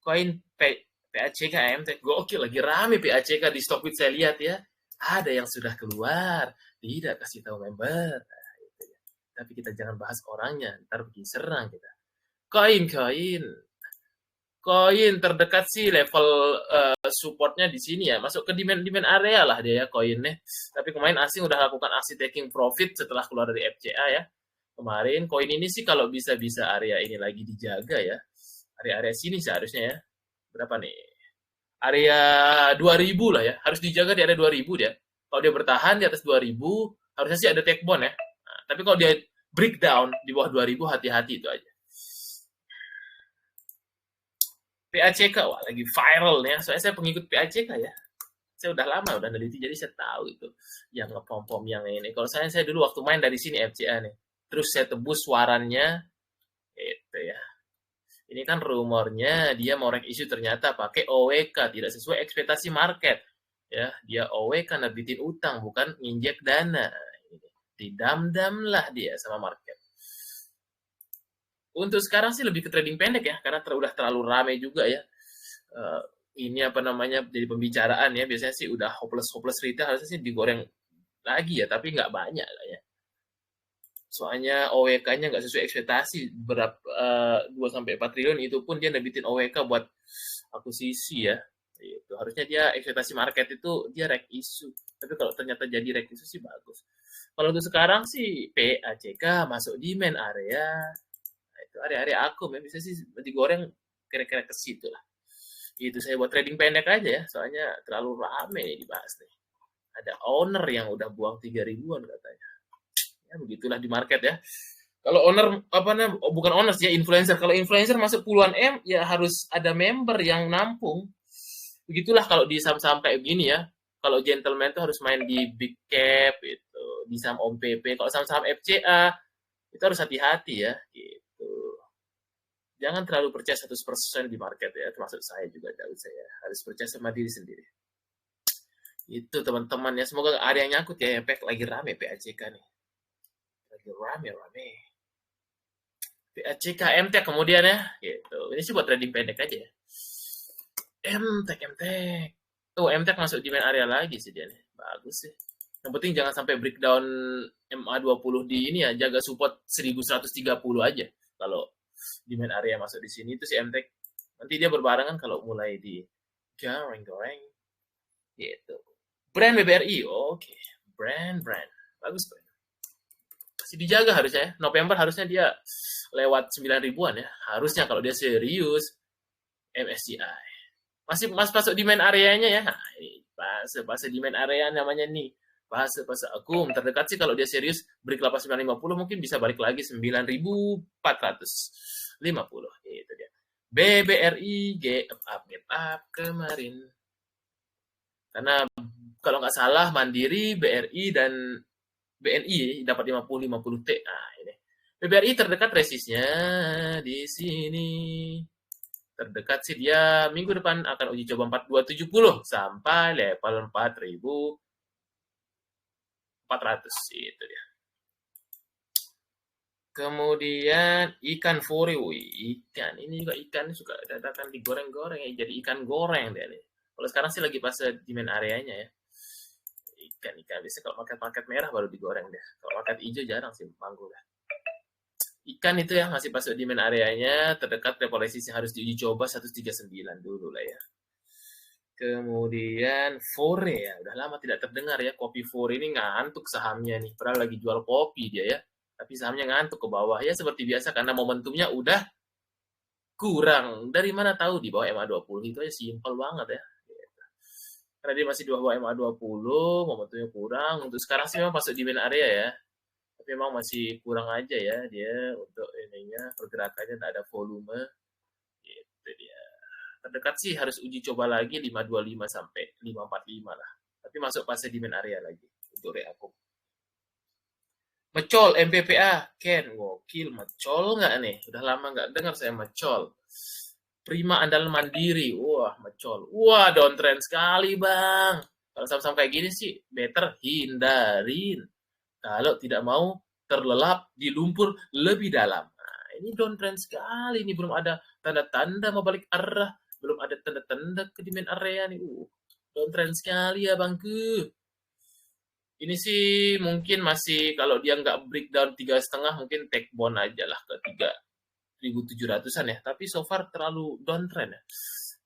Koin PACK AMT gokil lagi rame PACK di Stockbit saya lihat ya. Ada yang sudah keluar, tidak kasih tahu member. Nah, itu ya. Tapi kita jangan bahas orangnya, ntar pergi serang kita. Koin koin terdekat sih level supportnya di sini ya, masuk ke demand area lah dia ya koinnya. Tapi kemarin asing udah lakukan aksi taking profit setelah keluar dari FCA ya. Kemarin koin ini sih kalau bisa area ini lagi dijaga ya. Area-area sini seharusnya ya. Berapa nih? Area 2000 lah ya. Harus dijaga di area 2000 dia. Kalau dia bertahan di atas 2000, harusnya sih ada take bond ya. Nah, tapi kalau dia breakdown di bawah 2000 hati-hati itu aja. PACK, wah lagi viral nih ya. Soalnya saya pengikut PACK ya. Saya udah lama udah neliti jadi saya tahu itu yang ngepom-pom yang ini. Kalau saya dulu waktu main dari sini FCA nih. Terus saya tebus warannya itu ya. Ini kan rumornya dia mau rek isu ternyata pakai OWK tidak sesuai ekspektasi market. Ya, dia OWK nerbitin utang bukan nginjek dana. Didam-dam lah dia sama market. Untuk sekarang sih lebih ke trading pendek ya, karena udah terlalu ramai juga ya. Ini apa namanya jadi pembicaraan ya. Biasanya sih udah hopeless retail harusnya sih digoreng lagi ya, tapi nggak banyak lah ya. Soalnya OWK-nya nggak sesuai ekspektasi berapa 2 sampai 4 triliun itu pun dia nerbitin OWK buat akuisisi ya. Itu harusnya dia ekspektasi market itu dia rek isu. Tapi kalau ternyata jadi rek isu sih bagus. Kalau untuk sekarang sih PACK masuk demand area. Nah, itu area-area akum ya bisa sih digoreng kira-kira ke situ lah. Itu saya buat trading pendek aja ya, soalnya terlalu rame nih dibahas nih. Ada owner yang udah buang 3 ribuan katanya. Ya begitulah di market ya. Kalau owner apa namanya bukan owner sih ya influencer. Kalau influencer masuk puluhan M ya harus ada member yang nampung. Begitulah kalau di saham-saham kayak gini ya. Kalau gentleman tuh harus main di big cap itu, di saham Om PP. Kalau saham-saham FCA itu harus hati-hati ya gitu. Jangan terlalu percaya 100% di market ya, termasuk saya juga dari saya. Harus percaya sama diri sendiri. Itu teman-teman ya, semoga ada yang nyangkut ya. MPEG lagi rame PACK nih. Lagi rame-rame. PACK MTEK kemudian ya, gitu. Ini sih buat trading pendek aja ya. MTEK. Tuh, MTEK masuk di main area lagi sih dia nih. Bagus sih. Yang penting jangan sampai breakdown MA20 di ini ya, jaga support 1130 aja. Kalau di main area masuk di sini itu si MTEK. Nanti dia berbarengan kalau mulai di goreng-goreng gitu. Brand BBRI, oke. Brand. Bagus brand. Masih dijaga harusnya ya. November harusnya dia lewat 9 ribuan ya. Harusnya kalau dia serius MSCI. Masih masuk di main areanya ya. Nah, ini fase di main area namanya nih. Fase akum terdekat sih kalau dia serius break 8950 mungkin bisa balik lagi 9450. Itu dia. BBRI get up kemarin. Karena kalau nggak salah Mandiri, BRI dan BNI dapat 50 T. Nah, ini. BBRI terdekat resistnya di sini. Terdekat sih dia minggu depan akan uji coba 4270 sampai level 4400 itu dia. Kemudian ikan furi, ikan ini juga ikan suka dadakan digoreng-goreng ya, jadi ikan goreng dia nih. Kalau sekarang sih lagi pas di main areanya ya. Ikan bisa kalau paket merah baru digoreng deh. Kalau paket hijau jarang sih manggung dah. Ikan itu ya masih masuk di main areanya, terdekat level resistnya harus diuji coba 139 dulu lah ya. Kemudian Fore ya, udah lama tidak terdengar ya, kopi Fore ini ngantuk sahamnya nih, padahal lagi jual kopi dia ya, tapi sahamnya ngantuk ke bawah ya seperti biasa karena momentumnya udah kurang. Dari mana tahu di bawah MA20 itu aja simpel banget ya. Karena dia masih di bawah MA20, momentumnya kurang. Untuk sekarang sih memang masuk di main area ya. Tapi memang masih kurang aja ya dia untuk ininya, pergerakannya tak ada volume. Gitu dia. Terdekat sih harus uji coba lagi 525 sampai 545 lah. Tapi masuk fase di main area lagi untuk reakum. Mecol MPPA, Ken, gokil, mecol nggak nih? Udah lama nggak dengar saya mecol. Prima andalan Mandiri, wah mecol, wah downtrend sekali bang. Kalau saham-saham kayak gini sih better hindarin. Kalau tidak mau terlelap di lumpur lebih dalam. Nah, ini downtrend sekali, ini belum ada tanda-tanda mau balik arah, belum ada tanda-tanda ke di main area nih. Downtrend sekali ya bangku. Ini sih mungkin masih kalau dia nggak breakdown 3,5 mungkin take bond aja lah ke 3.700-an ya. Tapi so far terlalu downtrend ya.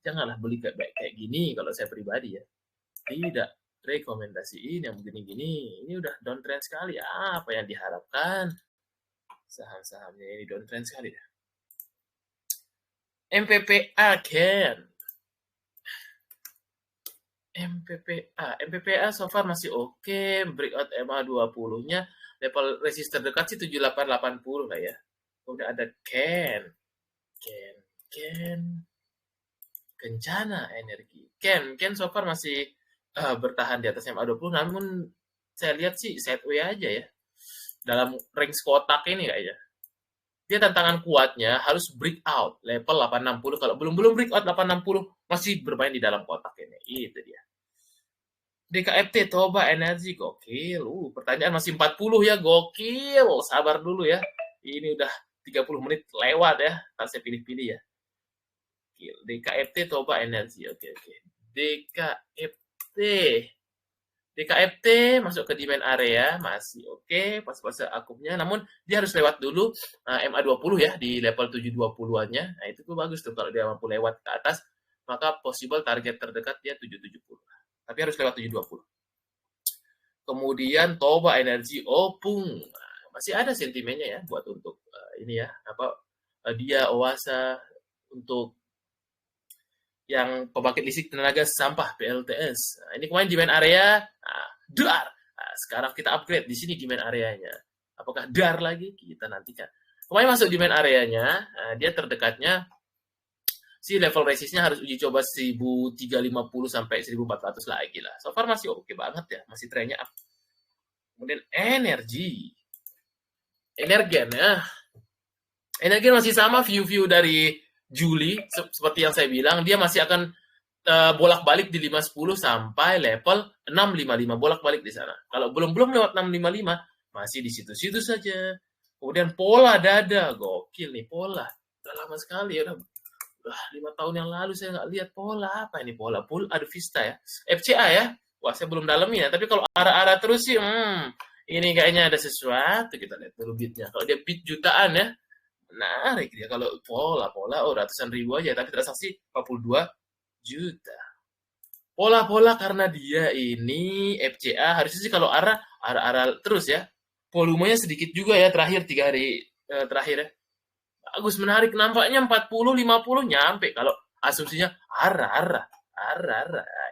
Janganlah beli kayak gini kalau saya pribadi ya. Tidak rekomendasiin yang begini-gini. Ini udah downtrend sekali. Apa yang diharapkan? Saham-sahamnya ini downtrend sekali ya. MPPA Ken. MPPA so far masih oke. Breakout MA20-nya level resist terdekat sih 7880 lah ya. Kemudian ada Ken Kencana Energi. Ken so far masih bertahan di atas MA20, namun saya lihat sih sideways aja ya. Dalam range kotak ini kayaknya. Dia tantangan kuatnya harus breakout level 860. Kalau belum breakout 860 masih bermain di dalam kotak ini. Itu dia. DKFT Toba Energi gokil. Pertanyaan masih 40 ya, gokil. Sabar dulu ya. Ini udah 30 menit lewat ya. Ntar saya pilih-pilih ya. Gokil. DKFT Toba Energi. Oke. DKFT masuk ke demand area masih oke, pas-pas akumnya, namun dia harus lewat dulu MA20 ya di level 720-annya. Nah, itu tuh bagus tuh kalau dia mampu lewat ke atas, maka possible target terdekat dia 770. Tapi harus lewat 720. Kemudian Toba Energi Opung. Nah, masih ada sentimennya ya buat untuk ini ya, dia Oasa untuk yang pembangkit listrik tenaga sampah PLTS. Nah, ini kemarin demand area, dar. Nah, sekarang kita upgrade di sini demand areanya. Apakah dar lagi? Kita nantikan. Kemarin masuk demand areanya, dia terdekatnya si level resistnya harus uji coba 1350 sampai 1400 lagi lah. So far masih oke banget ya, masih trennya up. Kemudian energen ya. Energen masih sama view dari Juli, seperti yang saya bilang, dia masih akan bolak-balik di 510 sampai level 655 bolak-balik di sana. Kalau belum lewat 655 masih di situ-situ saja. Kemudian pola dada, gokil nih pola. Udah lama sekali ya, udah 5 tahun yang lalu saya nggak lihat pola apa ini pola Bull ada Vista ya, FCA ya. Wah saya belum dalamin ya. Tapi kalau arah-arah terus sih, ini kayaknya ada sesuatu. Kita lihat dulu beatnya. Kalau dia beat jutaan ya, menarik dia. Kalau pola, oh ratusan ribu aja, tapi transaksi 42 juta. Pola-pola karena dia ini FCA harusnya sih kalau arah terus ya. Volumenya sedikit juga ya terakhir 3 hari terakhir ya. Bagus menarik nampaknya 40 50 nyampe kalau asumsinya arah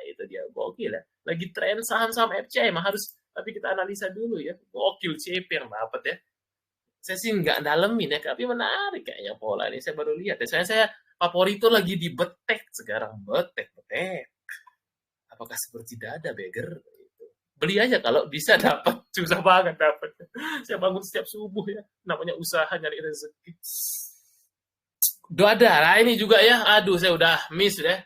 itu dia gokil ya. Lagi tren saham-saham FCA emang harus tapi kita analisa dulu ya. Gokil CP yang dapat ya. Saya sih nggak dalemin ya, tapi menarik kayaknya pola ini. Saya baru lihat ya. Saya Favorito lagi di betek sekarang, betek. Apakah seperti dada beggar? Beli aja kalau bisa dapat, susah banget dapat. Saya bangun setiap subuh ya, namanya usaha nyari rezeki. Dada, nah ini juga ya, aduh saya udah miss ya.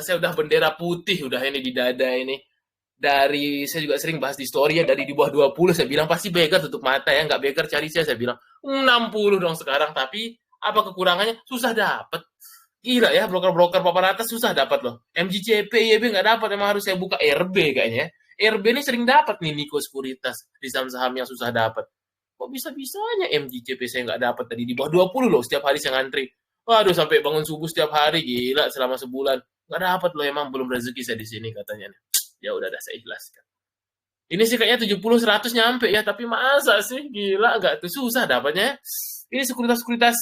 Saya udah bendera putih udah ini di dada ini. Dari saya juga sering bahas di story ya, dari di bawah 20 saya bilang pasti beggar tutup mata ya, nggak beggar cari saya bilang 60 dong sekarang, tapi apa kekurangannya? Susah dapat. Gila ya, broker-broker papan atas susah dapat loh. MGCP, IEB nggak dapat, emang harus saya buka RB kayaknya. RB ini sering dapat nih Niko Sekuritas di saham-saham yang susah dapat. Kok bisa-bisanya MGCP saya nggak dapat tadi di bawah 20 loh setiap hari saya ngantri. Waduh, sampai bangun subuh setiap hari, gila selama sebulan. Nggak dapat loh, emang belum rezeki saya di sini katanya. Ya udah saya ikhlaskan. Ini sih kayaknya 70-100 nyampe ya, tapi masa sih gila nggak tuh susah dapatnya. Ini sekuritas-sekuritas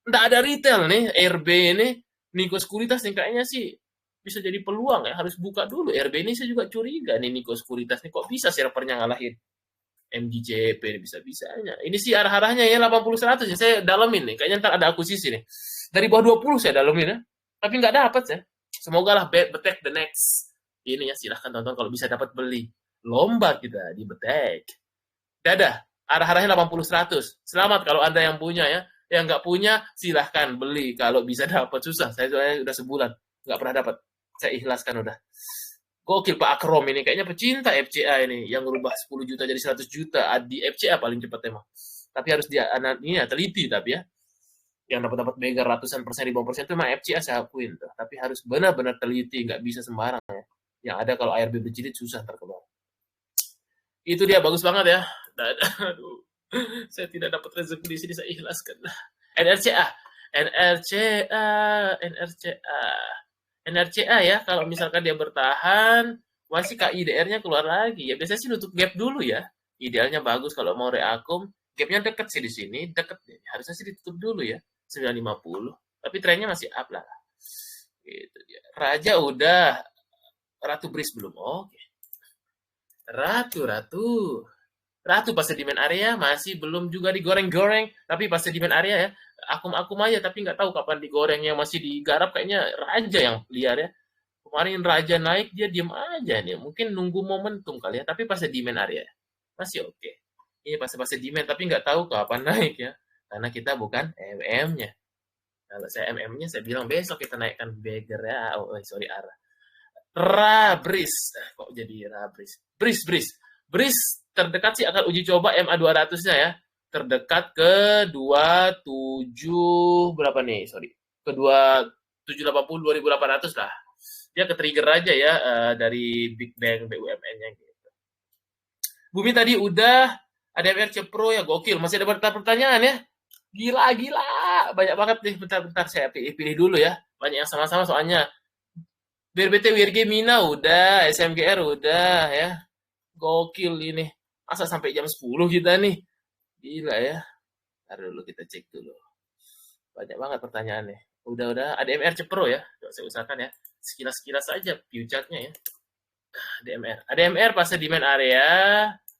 nggak ada retail nih, RB ini, Niko Sekuritas nih kayaknya sih bisa jadi peluang ya, harus buka dulu. RB ini saya juga curiga nih Niko Sekuritas nih, kok bisa servernya ngalahin MGCP ini bisa-bisanya. Ini sih arah-arahnya ya 80-100 ya, saya dalemin nih, kayaknya ntar ada akuisisi nih. Dari bawah 20 saya dalemin ya, tapi nggak dapat ya. Semoga lah betek the next. Ini ya silahkan tonton kalau bisa dapat beli. Lomba kita di betek. Dadah, arah-arahnya 80-100. Selamat kalau Anda yang punya ya. Yang nggak punya, silahkan beli. Kalau bisa dapat, susah. Saya soalnya udah sebulan. Nggak pernah dapat. Saya ikhlaskan udah. Gokil Pak Akrom ini. Kayaknya pecinta FCA ini. Yang merubah 10 juta jadi 100 juta. Di FCA paling cepat emang. Tapi harus dia ini ya, teliti tapi ya. Yang dapat beggar ratusan persen, ribuan persen itu emang FCA saya akuin. Tapi harus benar-benar teliti. Nggak bisa sembarang ya. Yang ada kalau ARB berjilid susah terkebal. Itu dia bagus banget ya. Aduh, saya tidak dapat rezeki di sini, saya ikhlaskan. NRCA, NRCA, NRCA, NRCA ya. Kalau misalkan dia bertahan, masih KIDR-nya keluar lagi. Ya biasanya sih nutup gap dulu ya. Idealnya bagus kalau mau reakum. Gapnya deket sih di sini, deket. Harusnya sih ditutup dulu ya, 950. Tapi trennya masih up lah. Gitu dia. Raja udah, Ratu Bris belum. Oke. Ratu pas sedimen area masih belum juga digoreng-goreng, tapi pas sedimen area ya akum-akum aja, tapi nggak tahu kapan digorengnya, masih digarap kayaknya Raja yang liar ya. Kemarin Raja naik dia diem aja nih, mungkin nunggu momentum kali ya, tapi pas sedimen area masih oke. Ini pas sedimen tapi nggak tahu kapan naik ya, karena kita bukan MM-nya. Kalau saya MM-nya saya bilang besok kita naikkan beggar ya. Oh sorry arah. Rabris. Kok jadi Rabris? Bris terdekat sih akan uji coba MA 200-nya ya. Terdekat ke 27 berapa nih? Sorry. Ke 2780 2800 lah. Dia ke trigger aja ya dari Big Bang BUMN-nya gitu. Bumi tadi udah ada MRC Pro ya gokil. Masih ada pertanyaan ya? Gila. Banyak banget nih. Bentar saya pilih dulu ya. Banyak yang sama-sama soalnya. BRBT WRG Mina udah, SMGR udah ya. Gokil ini. Masa sampai jam 10 kita nih? Gila ya. Ntar dulu kita cek dulu. Banyak banget pertanyaannya. Udah. Ada MR Cepro ya. Coba saya usahakan ya. Sekilas-sekilas aja view chart-nya ya. DMR. ADMR pas demand area.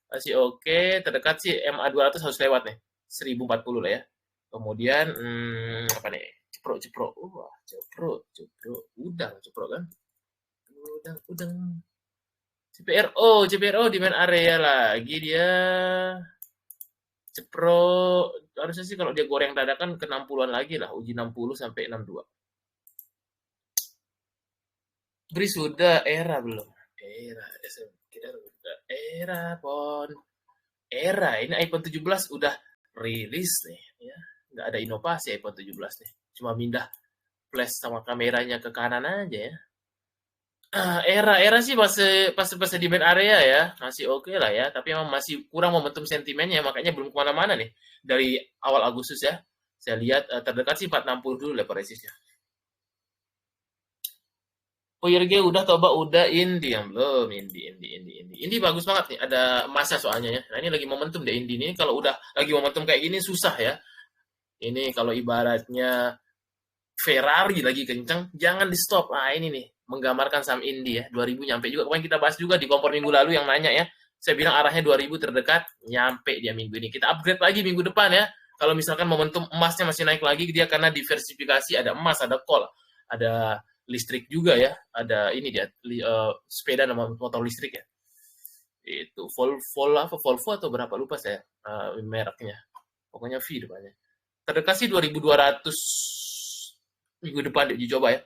Masih oke. Terdekat sih MA 200 harus lewat nih. 1040 lah ya. Kemudian, apa nih? Cepro. Wah, Cepro. Cepro kan? Udang. CPRO demand area lagi dia. Cepro harusnya sih kalau dia goreng dadakan ke 60-an lagi lah, uji 60 sampai 62. Bri sudah, Era belum. Era, kita udah Era, Pon. Era, ini iPhone 17 udah rilis nih, ya. Nggak ada inovasi iPhone 17 nih. Cuma pindah flash sama kameranya ke kanan aja ya. Era sih masih di main area ya, masih oke lah ya. Tapi emang masih kurang momentum sentimennya, makanya belum kemana-mana nih. Dari awal Agustus ya, saya lihat terdekat sih 460 dulu level resistnya. Oh IRG udah coba udah Indi yang belum Indi bagus banget nih ada masa soalnya ya. Nah ini lagi momentum deh Indi ini kalau udah lagi momentum kayak gini susah ya. Ini kalau ibaratnya Ferrari lagi kenceng, jangan di stop. Nah ini nih, menggambarkan saham Indi ya, 2000 nyampe juga. Kemarin kita bahas juga di kompor minggu lalu yang nanya ya. Saya bilang arahnya 2000 terdekat, nyampe dia minggu ini. Kita upgrade lagi minggu depan ya. Kalau misalkan momentum emasnya masih naik lagi, dia karena diversifikasi, ada emas, ada kol, ada listrik juga ya. Ada ini dia, sepeda sama motor listrik ya. Itu Volvo atau berapa lupa saya mereknya. Pokoknya V depannya. Terdekat sih 2200 minggu depan dicoba ya.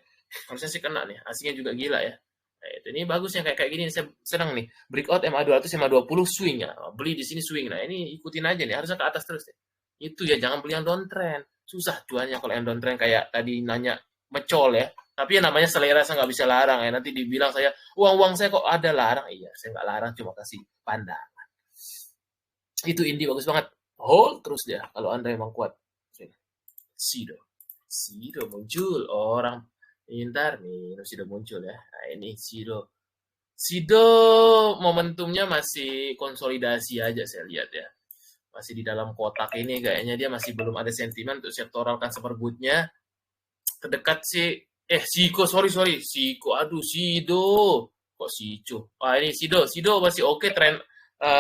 Harusnya sih kena nih. Aslinya juga gila ya. Nah, itu ini bagusnya kayak gini saya senang nih. Breakout MA200 MA20 swing ya. Beli di sini swing. Nah, ini ikutin aja nih. Harusnya ke atas terus ya. Itu ya jangan beli yang downtrend. Susah cuannya kalau yang downtrend kayak tadi nanya mecol ya. Tapi ya namanya selera saya nggak bisa larang ya. Nanti dibilang saya uang saya kok ada larang. Iya, saya nggak larang cuma kasih pandang. Itu Indi bagus banget. Hold terus dia kalau Anda emang kuat. Sido. Sido muncul orang pintar nih sudah muncul ya. Nah, ini Sido. Sido momentumnya masih konsolidasi aja saya lihat ya. Masih di dalam kotak ini kayaknya dia masih belum ada sentimen untuk sektoral kan seperbutnya. Terdekat sih Siko sorry Siko aduh Sido kok Sico. Wah ini Sido masih oke tren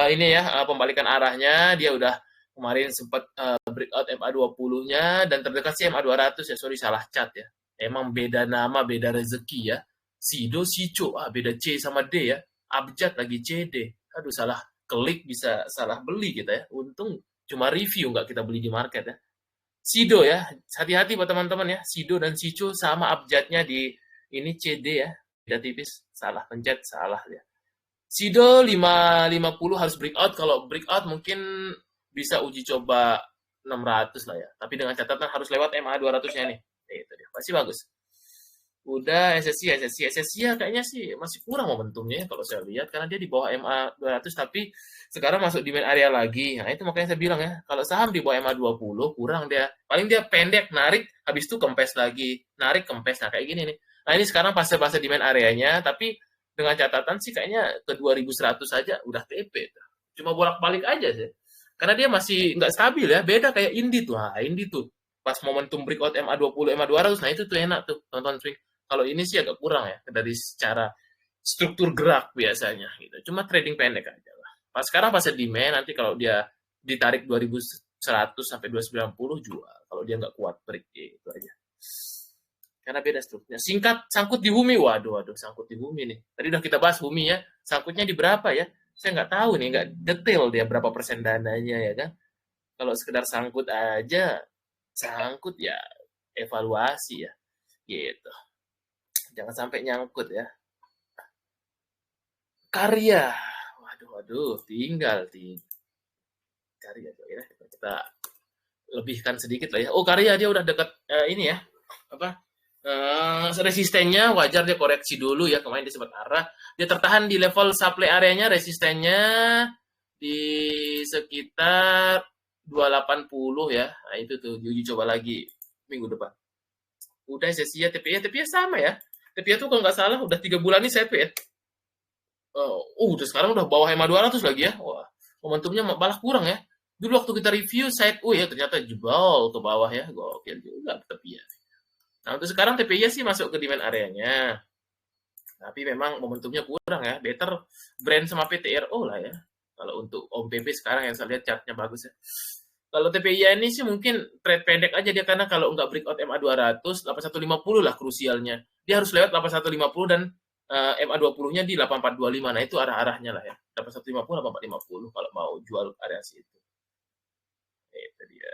ini ya pembalikan arahnya dia udah kemarin sempat breakout MA20-nya dan terdekat sih MA200 ya sorry salah cat ya. Emang beda nama, beda rezeki ya. Sido, Sico, beda C sama D ya. Abjad lagi CD. Aduh, salah klik bisa salah beli kita ya. Untung cuma review nggak kita beli di market ya. Sido ya, hati-hati buat teman-teman ya. Sido dan Sico sama abjadnya di ini CD ya. Beda tipis, salah pencet, salah ya. Sido 550 harus breakout. Kalau breakout mungkin bisa uji coba 600 lah ya. Tapi dengan catatan harus lewat MA 200-nya nih. Itu dia. Pasti bagus. Udah SSI ya kayaknya sih masih kurang momentumnya ya kalau saya lihat karena dia di bawah MA 200 tapi sekarang masuk di main area lagi. Nah, itu makanya saya bilang ya, kalau saham di bawah MA 20 kurang dia. Paling dia pendek, narik, habis itu kempes lagi. Narik, kempes. Nah, kayak gini nih. Nah, ini sekarang fase-fase di main areanya tapi dengan catatan sih kayaknya ke 2100 saja udah TP. Cuma bolak-balik aja sih. Karena dia masih nggak stabil ya, beda kayak Indi tuh. Nah, Indi tuh pas momentum breakout MA20, MA200, nah itu tuh enak tuh tonton swing. Kalau ini sih agak kurang ya dari secara struktur gerak biasanya gitu. Cuma trading pendek aja lah. Pas sekarang pas demand nanti kalau dia ditarik 2100 sampai 290 jual. Kalau dia nggak kuat break itu aja. Karena beda strukturnya. Singkat sangkut di bumi. Waduh, sangkut di bumi nih. Tadi udah kita bahas bumi ya. Sangkutnya di berapa ya? Saya nggak tahu nih, nggak detail dia berapa persen dananya ya kan. Kalau sekedar sangkut aja, sangkut ya evaluasi ya. Gitu. Jangan sampai nyangkut ya. Karya. Waduh, tinggal karya ya. Kita lebihkan sedikit lah ya. Oh, karya dia udah dekat ini ya. Apa? Resistennya wajar dia koreksi dulu ya. Kemarin dia sempat arah. Dia tertahan di level supply areanya resistennya di sekitar 280 ya. Nah, itu tuh diuji coba lagi minggu depan. Udah sesi ya TPI sama ya. TPI tuh kalau nggak salah udah 3 bulan nih CP ya. Udah sekarang udah bawah MA 200 lagi ya. Wah, momentumnya malah kurang ya. Dulu waktu kita review side ya ternyata jebol ke bawah ya. Gokil juga TPI. Nah, untuk sekarang TPI sih masuk ke demand areanya. Tapi memang momentumnya kurang ya. Better brand sama PTRO lah ya. Kalau untuk OMPP sekarang yang saya lihat chartnya bagus ya. Kalau TPI ini sih mungkin trade pendek aja dia karena kalau nggak breakout MA 200, 8150 lah krusialnya. Dia harus lewat 8150 dan MA20-nya di 8425. Nah, itu arah-arahnya lah ya. 8150, 8450 kalau mau jual area situ. Itu dia.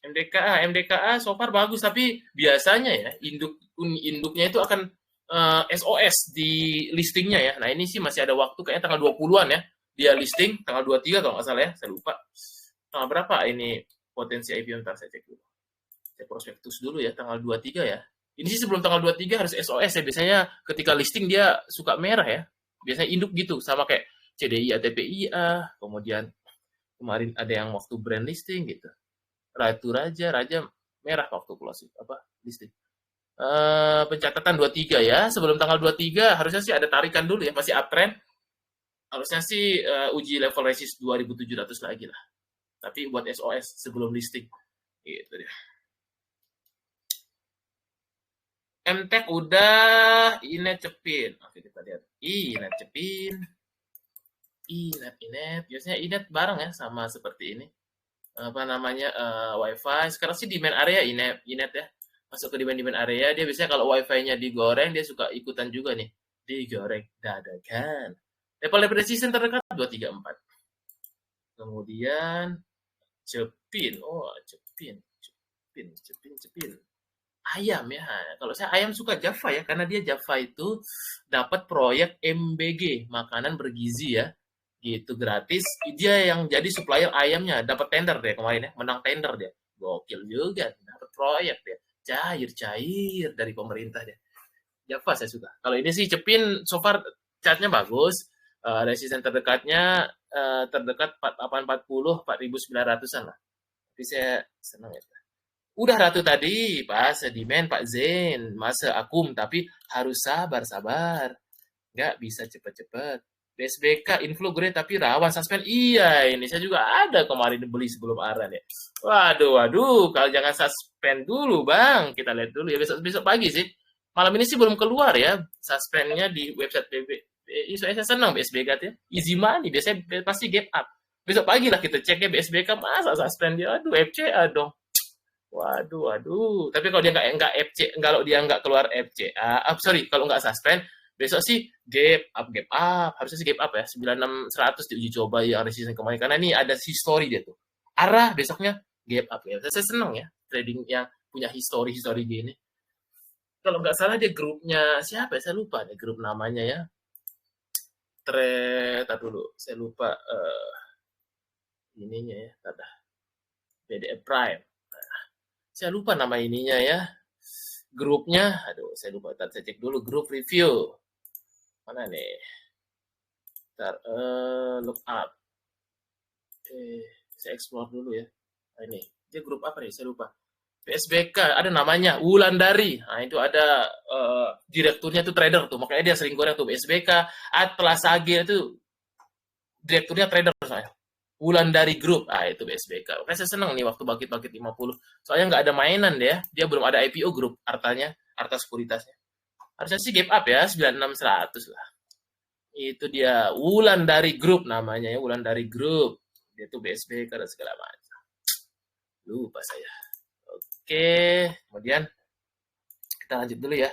MDKA so far bagus tapi biasanya ya induknya itu akan SOS di listingnya ya. Nah ini sih masih ada waktu, kayaknya tanggal 20-an ya. Dia listing tanggal 23 kalau nggak salah ya, saya lupa. Tanggal berapa ini potensi IPO, ntar saya cek dulu. Saya prospektus dulu ya, tanggal 23 ya. Ini sih sebelum tanggal 23 harus SOS ya. Biasanya ketika listing dia suka merah ya. Biasanya induk gitu, sama kayak CDI, ATPIA, kemudian kemarin ada yang waktu brand listing gitu. Ratu Raja merah waktu closing apa listing. Pencatatan 23 ya. Sebelum tanggal 23 harusnya sih ada tarikan dulu ya, masih uptrend. Harusnya sih uji level resist 2700 lagi lah. Tapi buat SOS sebelum listing. Gitu deh. MTech udah, Inet Cepin. Oke, kita lihat. Inet Cepin. Inet. Biasanya Inet bareng ya sama seperti ini. Apa namanya? Wi-Fi. Sekarang sih demand area Inet ya. Masuk ke demand area, dia biasanya kalau Wi-Fi-nya digoreng, dia suka ikutan juga nih. Digoreng dadakan. Level resistance terdekat 234. Kemudian Cepin. Oh, Cepin. Ayam ya. Kalau saya ayam suka Java ya, karena dia Java itu dapat proyek MBG, makanan bergizi ya. Gitu gratis. Dia yang jadi supplier ayamnya, dapat tender deh kemarin ya, menang tender dia. Gokil juga, dapat proyek dia. Cair dari pemerintah dia. Java saya suka. Kalau ini sih Cepin so far chartnya bagus. Resisten terdekatnya terdekat 4840, 4900-an lah. Tapi saya senang ya. Udah Ratu tadi, Pak Sedimen, Pak Zain, masa akum, tapi harus sabar-sabar. Nggak bisa cepet-cepet. BSBK inflow grade tapi rawan suspend. Iya, ini saya juga ada kemarin beli sebelum Aran ya. Waduh, kalau jangan suspend dulu, Bang. Kita lihat dulu ya besok pagi sih. Malam ini sih belum keluar ya suspendnya di website BBI. Soalnya saya senang BSBK ya. Easy money, biasanya pasti gap up. Besok pagi lah kita cek ya BSBK, masa suspend dia. Aduh, FCA dong. Waduh. Tapi kalau dia nggak FC, kalau dia nggak keluar FCA, sorry, kalau nggak suspend, besok sih gap up. Harusnya sih gap up ya, 9600 di uji coba yang resisten kemarin. Karena ini ada history dia tuh. Arah besoknya gap up ya. Saya seneng ya, trading yang punya history gini. Kalau nggak salah dia grupnya siapa ya? Saya lupa deh grup namanya ya. Dulu, saya lupa ininya ya, BDF Prime. Saya lupa nama ininya ya. Grupnya, aduh saya lupa. Ntar saya cek dulu grup review. Mana nih? Ntar, look up. Saya explore dulu ya. Nah, ini, dia grup apa nih? Saya lupa. PSBK, ada namanya, Wulandari. Nah itu ada direkturnya tuh trader tuh. Makanya dia sering goreng tuh PSBK. Atlas AG itu direkturnya trader saya. Wulandari Group, itu BSBK. Oke, saya seneng nih waktu bangkit 50. Soalnya nggak ada mainan dia belum ada IPO grup, arta sekuritasnya. Harusnya sih gap up ya, 9600 lah. Itu dia, Wulandari Group namanya ya, Wulandari Group. Dia tuh BSBK dan segala macam. Lupa saya. Oke, kemudian kita lanjut dulu ya.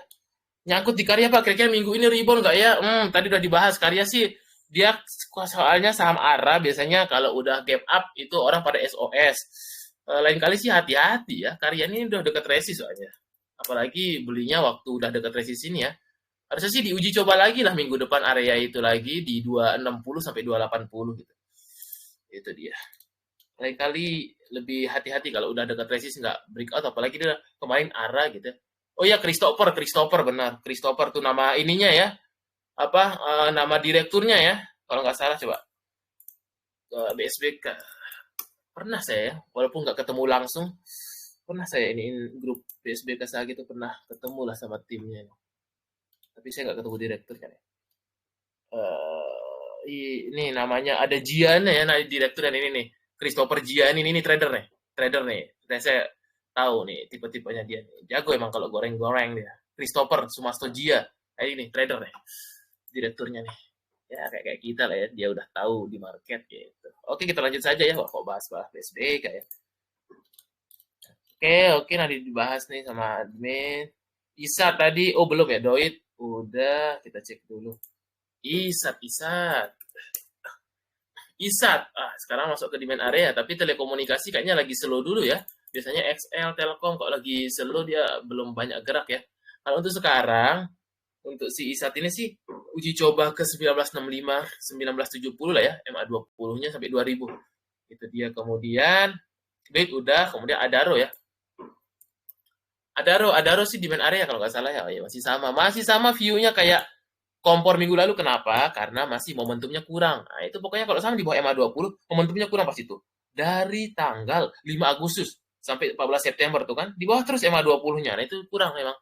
Nyangkut di Karya Pak, kira-kira minggu ini rebound nggak ya? Tadi udah dibahas, Karya sih dia soalnya saham ARA biasanya kalau udah gap up itu orang pada SOS. Lain kali sih hati-hati ya. Karya ini udah deket resist soalnya. Apalagi belinya waktu udah deket resist ini ya. Harusnya sih diuji coba lagi lah minggu depan area itu lagi di 260 sampai 280 gitu. Itu dia. Lain kali lebih hati-hati kalau udah deket resist nggak breakout, apalagi dia kemarin ARA gitu. Oh ya, Christopher benar. Christopher tuh nama ininya ya. Nama direkturnya ya, kalau nggak salah coba BSBK. Pernah saya ya, walaupun nggak ketemu langsung, pernah saya ini grup BSBK saya gitu, pernah ketemu lah sama timnya. Tapi saya nggak ketemu direkturnya ya. Ini namanya ada Jian ya, direktur dan ini nih Christopher Jian ini trader nih. Dan saya tahu nih tipe-tipenya dia nih. Jago emang kalau goreng-goreng dia. Christopher Sumasto Jia, ini trader nih. Direkturnya nih ya kayak kita lah ya, dia udah tahu di market gitu. Oke, kita lanjut saja ya. Kok bahas BSBK ya. Oke, nanti dibahas nih sama admin. Isat tadi, belum ya. Doit udah, kita cek dulu. Isat. Sekarang masuk ke demand area, tapi telekomunikasi kayaknya lagi slow dulu ya. Biasanya XL, Telkom kok lagi slow, dia belum banyak gerak ya. Kalau untuk sekarang untuk si ISAT ini sih uji coba ke 1965, 1970 lah ya, MA20-nya sampai 2000. Itu dia. Kemudian Bait udah, kemudian Adaro ya. Adaro sih demand area kalau nggak salah ya. Oh, ya masih sama view-nya kayak kompor minggu lalu. Kenapa? Karena masih momentumnya kurang. Nah, itu pokoknya kalau sama di bawah MA20, momentumnya kurang pas itu. Dari tanggal 5 Agustus sampai 14 September tuh kan, di bawah terus MA20-nya. Nah, itu kurang memang.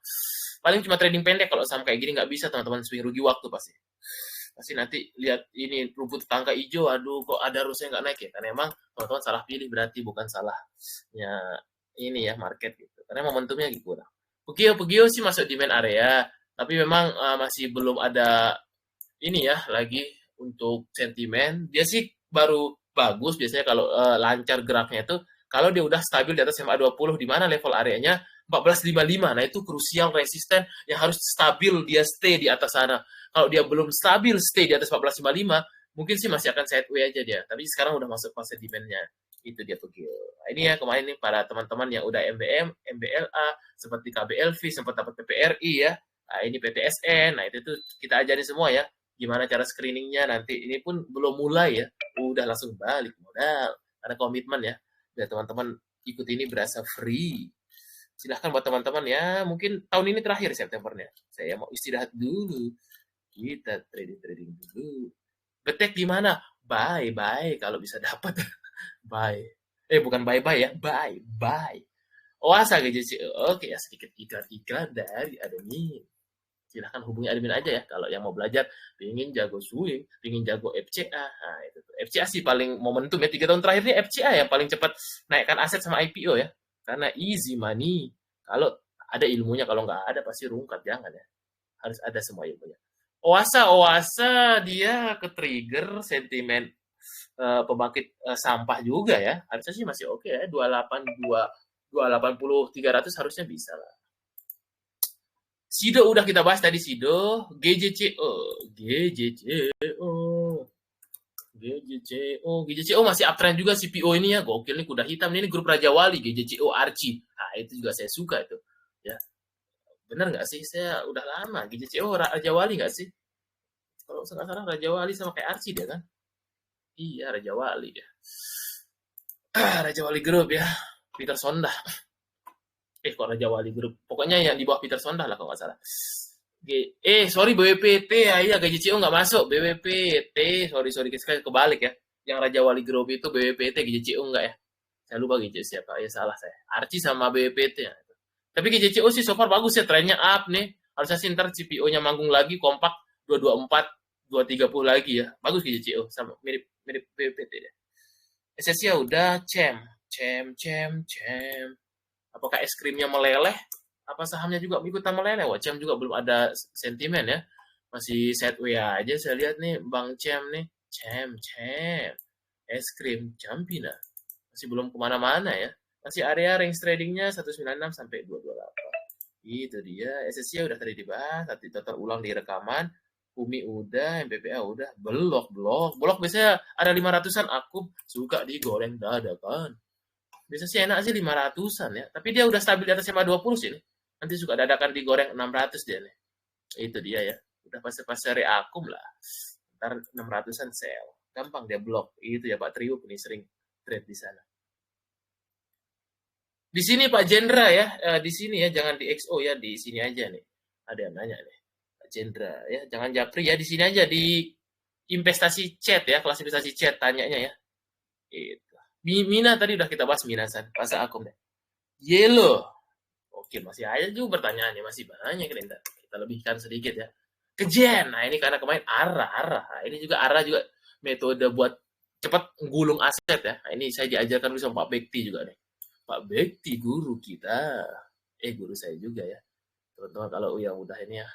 Paling cuma trading pendek kalau sama kayak gini nggak bisa teman-teman, swing rugi waktu pasti. Pasti nanti lihat ini rumput tetangga hijau, aduh kok ada rusnya nggak naik ya. Karena emang teman-teman salah pilih berarti, bukan salahnya ini ya market gitu. Karena momentumnya gitu kurang. Pegio sih masuk demand area, tapi memang masih belum ada ini ya lagi untuk sentimen. Dia sih baru bagus biasanya kalau lancar geraknya itu kalau dia udah stabil di atas MA20, di mana level areanya 1455. Nah, itu krusial resisten yang harus stabil, dia stay di atas sana. Kalau dia belum stabil stay di atas 1455, mungkin sih masih akan sideways aja dia. Tapi sekarang udah masuk fase demand-nya. Itu dia Tokyo. Nah, ini ya kemarin nih para teman-teman yang udah MBM, MBLA, seperti KBLV, sempat dapat PPRI ya. Nah, ini PTSN. Nah, itu tuh kita ajarin semua ya. Gimana cara screeningnya nanti. Ini pun belum mulai ya. Udah langsung balik modal. Karena komitmen ya. Biar teman-teman ikut ini berasa free. Silahkan buat teman-teman ya, mungkin tahun ini terakhir Septembernya. Saya mau istirahat dulu. Kita trading dulu. Betek di mana? Bye kalau bisa dapat. Bye. Bukan bye-bye ya, bye. Oasa GJC. Oke ya, sedikit iklan dari admin. Silahkan hubungi admin aja ya kalau yang mau belajar, pengen jago swing, pengen jago FCA. Nah, itu tuh. FCA sih paling momentum ya, 3 tahun terakhir ini FCA yang paling cepat naikkan aset sama IPO ya. Karena easy money. Kalau ada ilmunya, kalau nggak ada pasti rungkat, jangan ya. Harus ada semua ilmunya. Oasa dia ke trigger sentimen pembangkit sampah juga ya. Harusnya sih masih oke ya, 280 300 harusnya bisa lah. Sido udah kita bahas tadi, Sido. GJCO masih uptrend juga CPO ini ya. Gokil nih, kuda hitam ini grup Raja Wali, GJCO Archie. Nah, itu juga saya suka itu. Ya. Bener nggak sih? Saya udah lama GJCO Raja Wali nggak sih? Kalau nggak salah Raja Wali sama kayak Archie dia kan? Iya, Raja Wali dia. Raja Wali Group ya. Peter Sondah. Kok Raja Wali Group. Pokoknya yang di bawah Peter Sondah lah kalau nggak salah. Sorry BWPT ya, iya GJCO nggak masuk. BWPT, sorry sekali kebalik ya. Yang Raja Wali Group itu BWPT, GJCO nggak ya? Saya lupa GJCO siapa, ya salah saya. Archie sama BWPT ya. Tapi GJCO sih so far bagus ya, trennya up nih. Harusnya sih ntar CPO-nya manggung lagi, kompak 224, 230 lagi ya. Bagus GJCO, sama mirip BWPT ya. SSC udah, cem. Apakah es krimnya meleleh? Apa sahamnya juga ikutan meleleh? Wah, Cem juga belum ada sentimen ya. Masih sideways aja saya lihat nih, Bang Cem nih. Cem. Es krim Campina. Masih belum kemana-mana ya. Masih area range tradingnya 196 sampai 228. Itu dia. SSC udah tadi dibahas, nanti total ulang di rekaman. Umi udah, MPPA udah. Blok biasanya ada 500-an, aku suka digoreng dadakan. Biasanya sih enak sih 500-an ya. Tapi dia udah stabil di atas 520 sih nih. Nanti suka dadakan digoreng 600 dia nih. Itu dia ya. Udah fase-fase reakum lah. Ntar 600-an sell. Gampang dia blok. Itu ya Pak Trio ini sering trade di sana. Di sini Pak Jendra ya. Di sini ya, jangan di XO ya. Di sini aja nih. Ada yang nanya nih. Pak Jendra ya. Jangan japri ya. Di sini aja di investasi chat ya. Kelas investasi chat tanyanya ya. Itu. Mina tadi udah kita bahas Minasan. Pasar akum deh. Yellow. Oke, masih aja juga pertanyaannya. Masih banyak kita. Kita lebihkan sedikit ya. Kejen. Nah, ini karena kemarin arah. Nah, ini juga arah juga metode buat cepat gulung aset ya. Nah, ini saya diajarkan dulu sama Pak Bekti juga nih. Pak Bekti guru kita. Guru saya juga ya. Teman-teman kalau yang udah ini ya.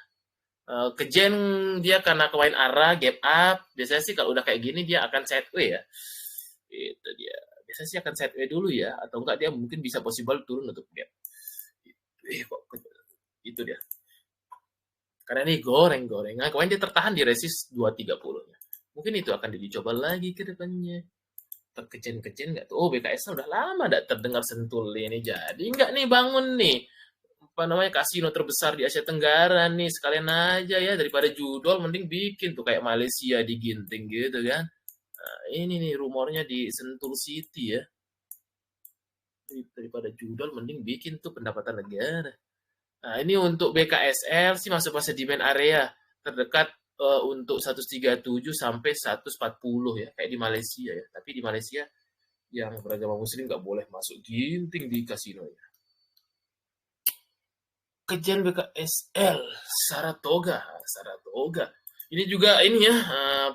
Kejen dia karena kemarin arah, gap up. Biasanya sih kalau udah kayak gini dia akan sideways ya. Itu dia. Biasanya sih akan sideways dulu ya. Atau enggak dia mungkin bisa possible turun untuk gap. Itu dia. Karena ini goreng-gorengan. Kemarin dia tertahan di resist 230-nya. Mungkin itu akan dicoba lagi ke depannya. Terkecen-kecen nggak tuh? BKS udah lama nggak terdengar sentul ini. Jadi nggak nih bangun nih. apa namanya kasino terbesar di Asia Tenggara nih, sekalian aja ya daripada judol mending bikin tuh kayak Malaysia di Ginting gitu kan. Nah, ini nih rumornya di Sentul City ya. Daripada judol mending bikin tuh pendapatan negara. Nah, ini untuk BKSL sih masuk fase demand area terdekat untuk 137 sampai 140 ya, kayak di Malaysia ya. Tapi di Malaysia yang beragama muslim nggak boleh masuk ginting di kasino ya. Kejian BKSL Saratoga. Ini juga ini ya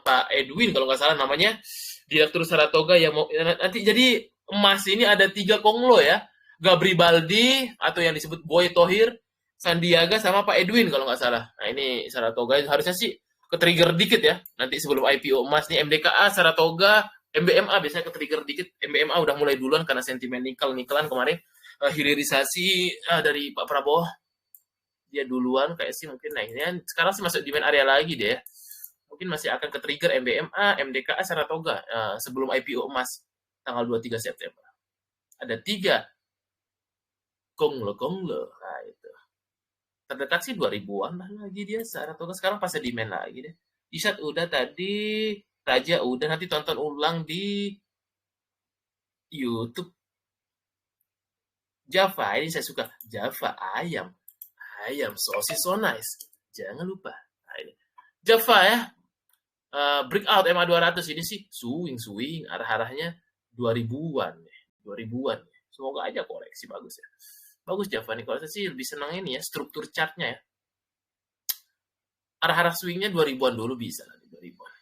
Pak Edwin kalau nggak salah namanya, Direktur Saratoga yang mau nanti jadi emas ini ada 3 konglo ya. Gabribaldi atau yang disebut Boy Thohir, Sandiaga sama Pak Edwin kalau nggak salah. Nah ini Saratoga harusnya sih ke-trigger dikit ya. Nanti sebelum IPO emas nih MDKA, Saratoga, MBMA biasanya ke-trigger dikit. MBMA udah mulai duluan karena sentimen nikelan kemarin. Hilirisasi dari Pak Prabowo. Dia duluan kayak sih mungkin naiknya. Sekarang sih masuk demand area lagi deh. Mungkin masih akan ke-trigger MBMA, MDKA, Saratoga sebelum IPO emas tanggal 23 September. Ada 3 konglo. Nah itu. Terdekat sih 2000-an lah lagi dia. Saratoga sekarang pas demand lagi deh. Isat udah tadi, Raja udah, nanti tonton ulang di YouTube. Java, ini saya suka. Java ayam sosis so nice. Jangan lupa. Nah, ini. Java ya. Breakout MA 200 ini sih swing arah-arahnya 2000-an nih. 2000-an. Semoga aja koreksi bagus ya. Bagus Java nih. Kalau saya sih lebih senang ini ya, struktur chartnya ya. Arah-arah swingnya 2000-an dulu bisa nanti 2000-an.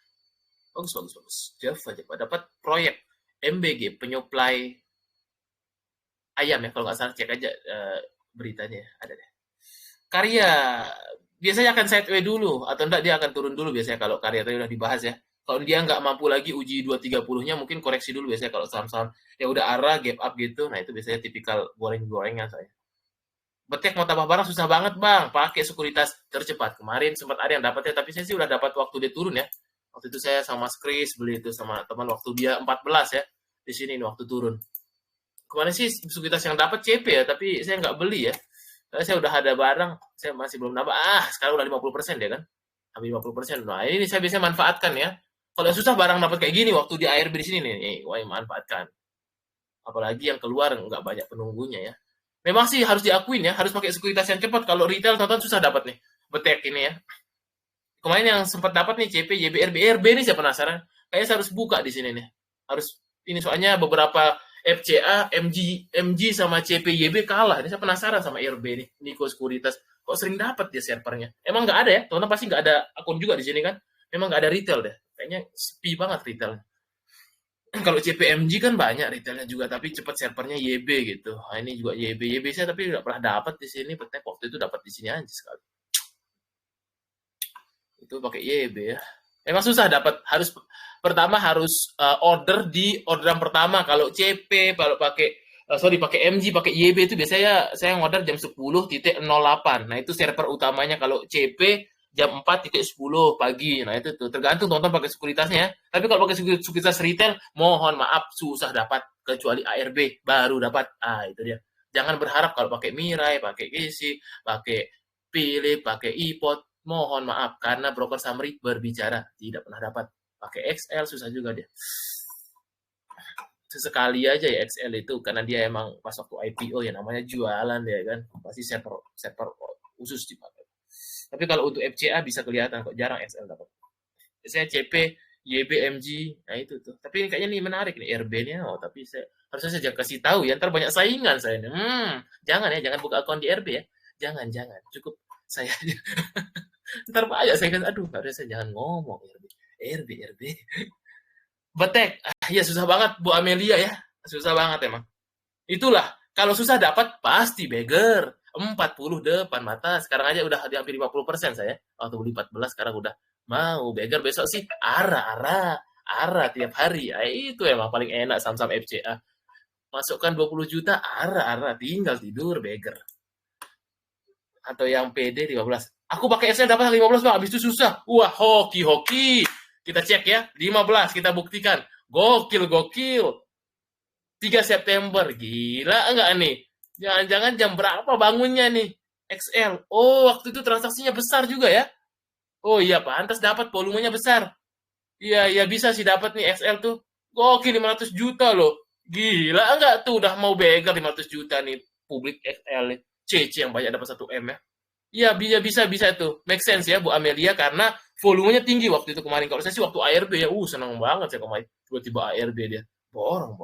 Bagus. Java dapat proyek MBG penyuplai ayam ya, kalau nggak salah cek aja beritanya ada deh. Karya biasanya akan sideways dulu atau enggak dia akan turun dulu biasanya kalau karya tadi udah dibahas ya. Kalau dia nggak mampu lagi uji 230-nya mungkin koreksi dulu biasanya kalau saham-saham ya udah arah gap up gitu. Nah, itu biasanya tipikal goreng-gorengan saya. Betek mau tambah barang susah banget, Bang. Pakai sekuritas tercepat. Kemarin sempat ada yang dapatnya tapi saya sih udah dapat waktu dia turun ya. Waktu itu saya sama Mas Kris beli itu sama teman waktu dia 14 ya. Di sini nih waktu turun. Kemarin sih sekuritas yang dapat CP ya, tapi saya nggak beli ya. Saya udah ada barang, saya masih belum nambah. Sekarang udah 50% deh kan. Hampir 50%. Nah, ini saya biasanya manfaatkan ya. Kalau yang susah barang dapat kayak gini waktu di ARB di sini nih, wah manfaatkan. Apalagi yang keluar nggak banyak penunggunya ya. Memang sih harus diakuin ya, harus pakai sekuritas yang cepat. Kalau retail tonton susah dapat nih. Betek ini ya. Kemarin yang sempat dapat nih CP, YB, RB ini saya penasaran. Kayaknya saya harus buka di sini nih. Harus ini soalnya beberapa FCA, MG sama CPYB kalah. Ini saya penasaran sama RB nih, Niko Sekuritas. Kok sering dapat dia servernya? Emang nggak ada ya? Teman-teman pasti nggak ada akun juga di sini kan? Memang nggak ada retail deh. Kayaknya sepi banget retail. Kalau CPMG kan banyak retailnya juga, tapi cepat servernya YB gitu. Nah, ini juga YB saya tapi nggak pernah dapat di sini. Petek waktu itu dapat di sini aja sekali. Itu pakai YB ya. Emang susah dapat, pertama harus order di orderan pertama. Kalau CP, kalau pakai MG, pakai YB itu biasanya saya ngorder jam 10.08. Nah, itu server utamanya. Kalau CP jam 4.10 pagi. Nah, itu tuh tergantung tonton pakai sekuritasnya. Tapi kalau pakai sekuritas retail, mohon maaf susah dapat kecuali ARB baru dapat. Itu dia. Jangan berharap kalau pakai Mirai, pakai Gesi, pakai Philip, pakai iPod. Mohon maaf, karena broker summary berbicara. Tidak pernah dapat. Pakai XL, susah juga dia. Sesekali aja ya XL itu, karena dia emang pas waktu IPO ya namanya jualan dia kan. Pasti server khusus dipakai. Tapi kalau untuk FCA bisa kelihatan kok, jarang XL dapat. Biasanya CP, YB, MG, nah itu tuh. Tapi ini kayaknya nih menarik nih, RB-nya. Tapi harusnya saya jangan kasih tahu ya, ntar banyak saingan saya. Jangan ya, jangan buka akun di RB ya. Jangan. Cukup saya aja. Ntar banyak saya kan, harusnya saya jangan ngomong RB. Betek, ya susah banget Bu Amelia ya, susah banget emang. Itulah, kalau susah dapat pasti beggar. 40 depan mata, sekarang aja udah hampir 50% saya. Waktu beli 14 sekarang udah mau beggar. Besok sih arah tiap hari. Itu emang paling enak saham-saham FCA. Masukkan 20 juta, arah tinggal tidur beggar. Atau yang PD 15. Aku pakai SL dapat 15 Bang, habis itu susah. Wah, hoki. Kita cek ya, 15 kita buktikan. Gokil. 3 September, gila enggak nih? Jangan-jangan jam berapa bangunnya nih? XL. Oh, waktu itu transaksinya besar juga ya. Oh iya, pantas dapat volumenya besar. Iya, iya bisa sih dapat nih XL tuh. Gokil 500 juta loh. Gila enggak tuh udah mau begal 500 juta nih publik XL nih. CC yang banyak dapat 1 M ya. Iya, bisa tuh. Make sense ya Bu Amelia karena volumenya tinggi waktu itu kemarin. Kalau saya sih waktu ARB ya, seneng banget saya kemarin. Tiba-tiba ARB dia. Borong.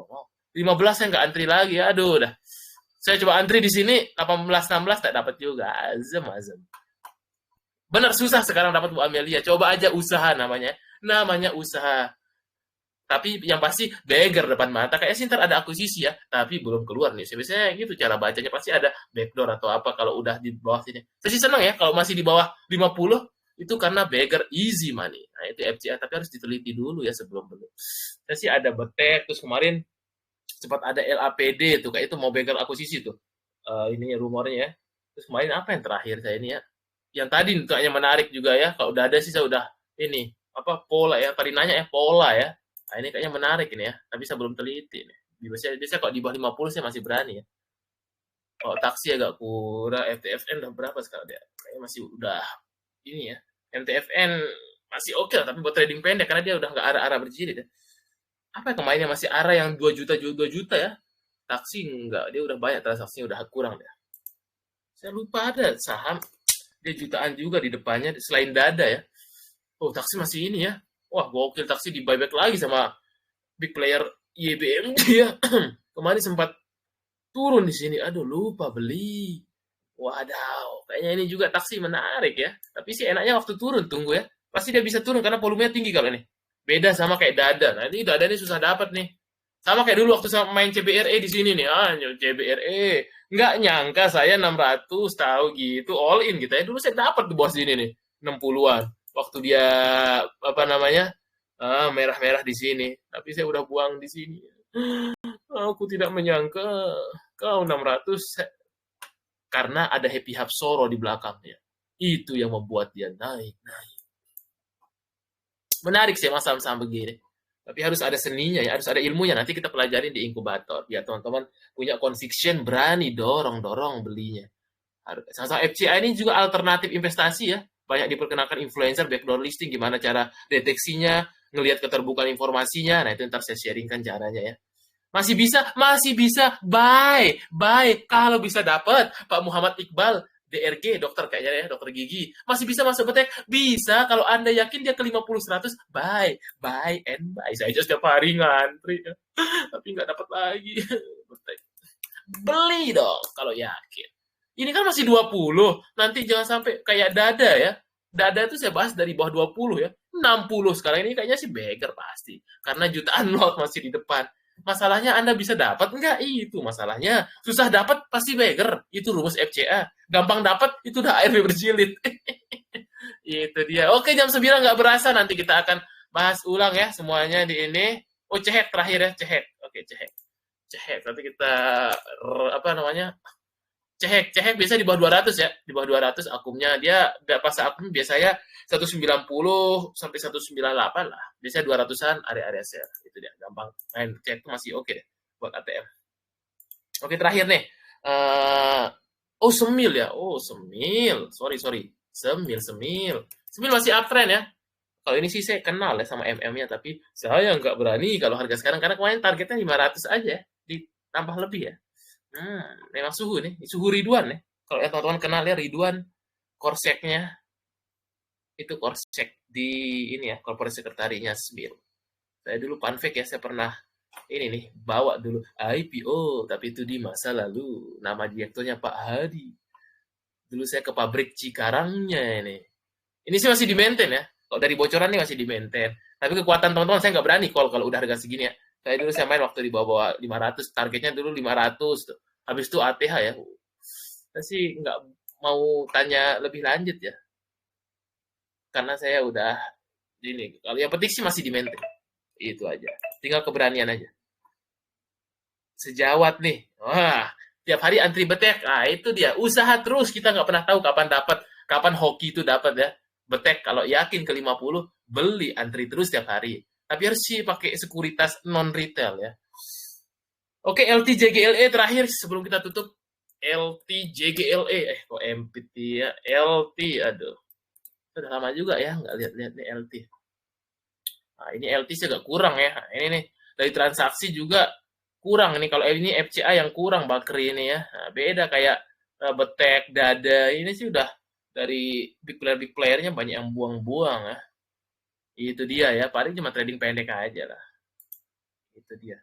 15 saya nggak antri lagi. Aduh, dah. Saya coba antri di sini 18-16 tak dapat juga. Azem. Benar susah sekarang dapat Bu Amelia. Coba aja usaha namanya. Namanya usaha. Tapi yang pasti beggar depan mata. Kayaknya sih ntar ada akuisisi ya. Tapi belum keluar nih. Biasanya gitu cara bacanya. Pasti ada backdoor atau apa kalau udah di bawah sini. Saya sih senang ya kalau masih di bawah 50. Itu karena beggar easy money. Nah itu FCA. Tapi harus diteliti dulu ya sebelum belum. Saya sih ada betek. Terus kemarin sempat ada LAPD tuh. Kayak itu mau beggar akuisisi tuh. Ini rumornya ya. Terus kemarin apa yang terakhir saya ini ya? Yang tadi kayaknya menarik juga ya. Kalau udah ada sih saya udah ini apa pola ya. Tadi nanya ya pola ya. Nah, ini kayaknya menarik ini ya. Tapi saya belum teliti nih. Biasanya kalau di bawah 50 saya masih berani ya. Kalau taksi agak kurang, FTFN udah berapa sekarang dia? Kayaknya masih udah ini ya. MTFN masih oke lah, tapi buat trading pendek karena dia udah nggak arah-arah berjilid ya. Apa ya kemarinnya masih arah yang 2 juta 2 juta ya? Taksi enggak, dia udah banyak transaksinya udah kurang deh. Saya lupa ada saham dia jutaan juga di depannya selain dada ya. Oh, taksi masih ini ya. Wah, gokil taksi di buyback lagi sama big player YBMG ya. Kemarin sempat turun di sini. Aduh, lupa beli. Wadaw, kayaknya ini juga taksi menarik ya. Tapi sih enaknya waktu turun, tunggu ya. Pasti dia bisa turun karena volumenya tinggi kalau ini. Beda sama kayak dada. Nah, ini dada ini susah dapat nih. Sama kayak dulu waktu sama main CBRE di sini nih. CBRE. Nggak nyangka saya 600 tahu gitu. All in gitu ya. Dulu saya dapat di bawah sini nih. 60-an. Waktu dia, apa namanya, merah-merah di sini. Tapi saya udah buang di sini. Aku tidak menyangka kau 600 karena ada Happy Hapsoro di belakangnya. Itu yang membuat dia naik. Menarik sih mas saham-saham begini. Tapi harus ada seninya ya, harus ada ilmunya. Nanti kita pelajari di inkubator. Biar teman-teman punya conviction, berani dorong belinya. Saham FCA ini juga alternatif investasi ya. Banyak diperkenalkan influencer, backdoor listing, gimana cara deteksinya, ngelihat keterbukaan informasinya. Nah itu ntar saya sharingkan caranya ya. Masih bisa, buy. Kalau bisa dapat Pak Muhammad Iqbal, DRG, dokter kayaknya ya, dokter gigi. Masih bisa masuk betek? Bisa, kalau Anda yakin dia ke 50-100, buy and buy. Saya aja setiap hari ngantri, tapi nggak dapat lagi. Beli dong, kalau yakin. Ini kan masih 20, nanti jangan sampai kayak dada ya. Dada itu saya bahas dari bawah 20 ya. 60 sekarang ini kayaknya sih beggar pasti. Karena jutaan lot masih di depan. Masalahnya Anda bisa dapat enggak? Itu masalahnya. Susah dapat pasti beggar. Itu rumus FCA. Gampang dapat itu udah ARB berjilid. Itu dia. Oke, jam 9 nggak berasa. Nanti kita akan bahas ulang ya semuanya di ini. Oh, cehek terakhir ya, cehek. Oke, cehek. Nanti kita apa namanya? Cehek biasa di bawah 200 ya. Di bawah 200 akumnya dia nggak pas akum biasanya 190 sampai 198 lah. Biasanya 200-an area-area sell. Itu dia, gampang. Main cek itu masih oke deh buat ATM. Oke, terakhir nih. Oh, Semil ya. Oh, Semil. Sorry. Semil. Semil masih uptrend ya. Kalau ini sih saya kenal ya sama MM-nya, tapi saya nggak berani kalau harga sekarang karena kemarin targetnya 500 aja, ditambah lebih ya. Memang suhu nih, suhu Ridwan ya. Kalau ya teman-teman kenal ya Ridwan, korseknya itu korsek di ini ya, corporate sekretarinya Smil. Saya dulu fun fact ya, saya pernah ini nih bawa dulu IPO, tapi itu di masa lalu. Nama direkturnya Pak Hadi. Dulu saya ke pabrik Cikarangnya ini. Ini sih masih di maintain ya. Kalau dari bocoran nih masih di maintain. Tapi kekuatan teman-teman saya nggak berani kalau udah harga segini ya. Saya main waktu di bawah 500, targetnya dulu 500 tuh. Habis itu ATH ya. Saya sih nggak mau tanya lebih lanjut ya. Karena saya udah ini. Kalau yang penting sih masih di maintain. Itu aja. Tinggal keberanian aja. Sejawat nih. Wah, tiap hari antri betek. Ah, itu dia. Usaha terus. Kita nggak pernah tahu kapan dapat. Kapan hoki itu dapat ya. Betek kalau yakin ke 50, beli antri terus tiap hari. Tapi harus sih pakai sekuritas non retail ya. Oke, LTJGLE terakhir sebelum kita tutup. LT JGLE, kok MPT ya, LT, aduh, udah lama juga ya nggak lihat-lihat nih LT. Nah, ini LT sih agak kurang ya. Nah, ini nih dari transaksi juga kurang nih. Kalau ini FCA yang kurang Bakri ini ya. Nah, beda kayak Betek, Dada ini sih udah dari big playernya banyak yang buang-buang ya. Itu dia ya. Paling cuma trading pendek aja lah. Itu dia.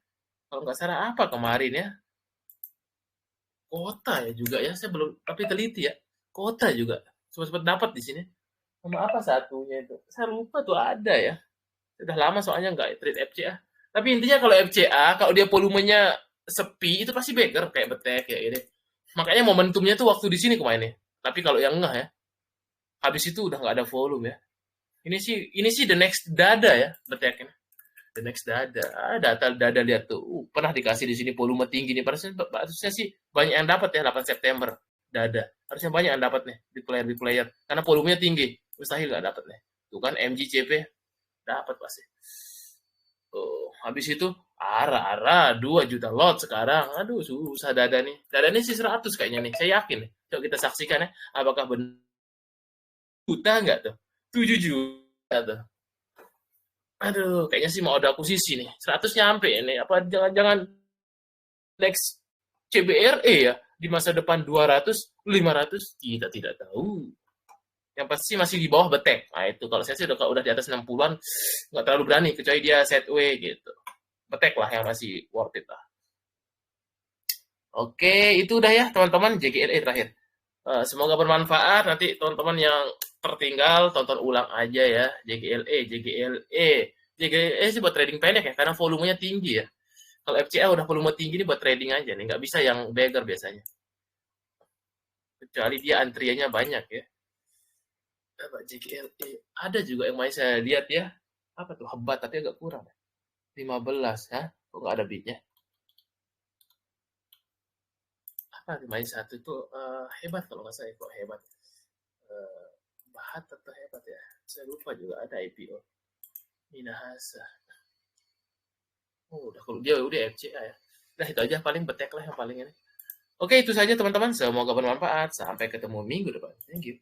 Kalau nggak salah apa kemarin ya? Kota ya juga ya. Saya belum tapi teliti ya. Kota juga. Sempat dapat di sini. Sama apa satunya itu? Saya lupa tuh ada ya. Udah lama soalnya nggak trade FCA. Tapi intinya kalau FCA, kalau dia volumenya sepi, itu pasti beggar kayak betek kayak gini. Makanya momentumnya tuh waktu di sini kemarin nih. Tapi kalau yang ngeh ya, habis itu udah nggak ada volume ya. Ini sih the next dada ya betek ini. The next dada. Data dada lihat tuh. Pernah dikasih di sini volume tinggi nih. Harusnya sih banyak yang dapat ya 8 September dada. Harusnya banyak yang dapat nih di player karena volumenya tinggi. Mustahil nggak dapat nih. Tuh kan MGCP dapat pasti. Oh, habis itu ara 2 juta lot sekarang. Aduh, susah dada nih. Dada ini sih 100 kayaknya nih. Saya yakin nih. Coba kita saksikan ya. Apakah benar juta nggak tuh? 7 juta tuh. Aduh, kayaknya sih mau ada akuisisi nih. 100 nyampe ini. Apa jangan-jangan next CBRE ya? Di masa depan 200, 500? Kita tidak tahu. Yang pasti masih di bawah betek. Nah itu kalau saya sih udah di atas 60-an, nggak terlalu berani kecuali dia setway gitu. Betek lah yang masih worth it lah. Oke, itu udah ya teman-teman JGLE terakhir. Semoga bermanfaat. Nanti teman-teman yang tertinggal tonton ulang aja ya JGLE sih buat trading pendek ya karena volumenya tinggi ya. Kalau FCA udah volume tinggi nih buat trading aja nih, nggak bisa yang beggar biasanya. Kecuali dia antriannya banyak ya. Apa JGLE? Ada juga yang main saya lihat ya. Apa tuh hebat tapi agak kurang. 15 ya. Kok nggak ada beatnya? Apa main satu itu hebat kalau nggak salah kok hebat. Eh, Bahat atau hebat ya? Saya lupa juga ada IPO. Minahasa. Oh, udah kalau dia udah FCA ya. Nah, itu aja paling betek lah yang paling ini. Oke, itu saja teman-teman. Semoga bermanfaat. Sampai ketemu minggu depan. Thank you.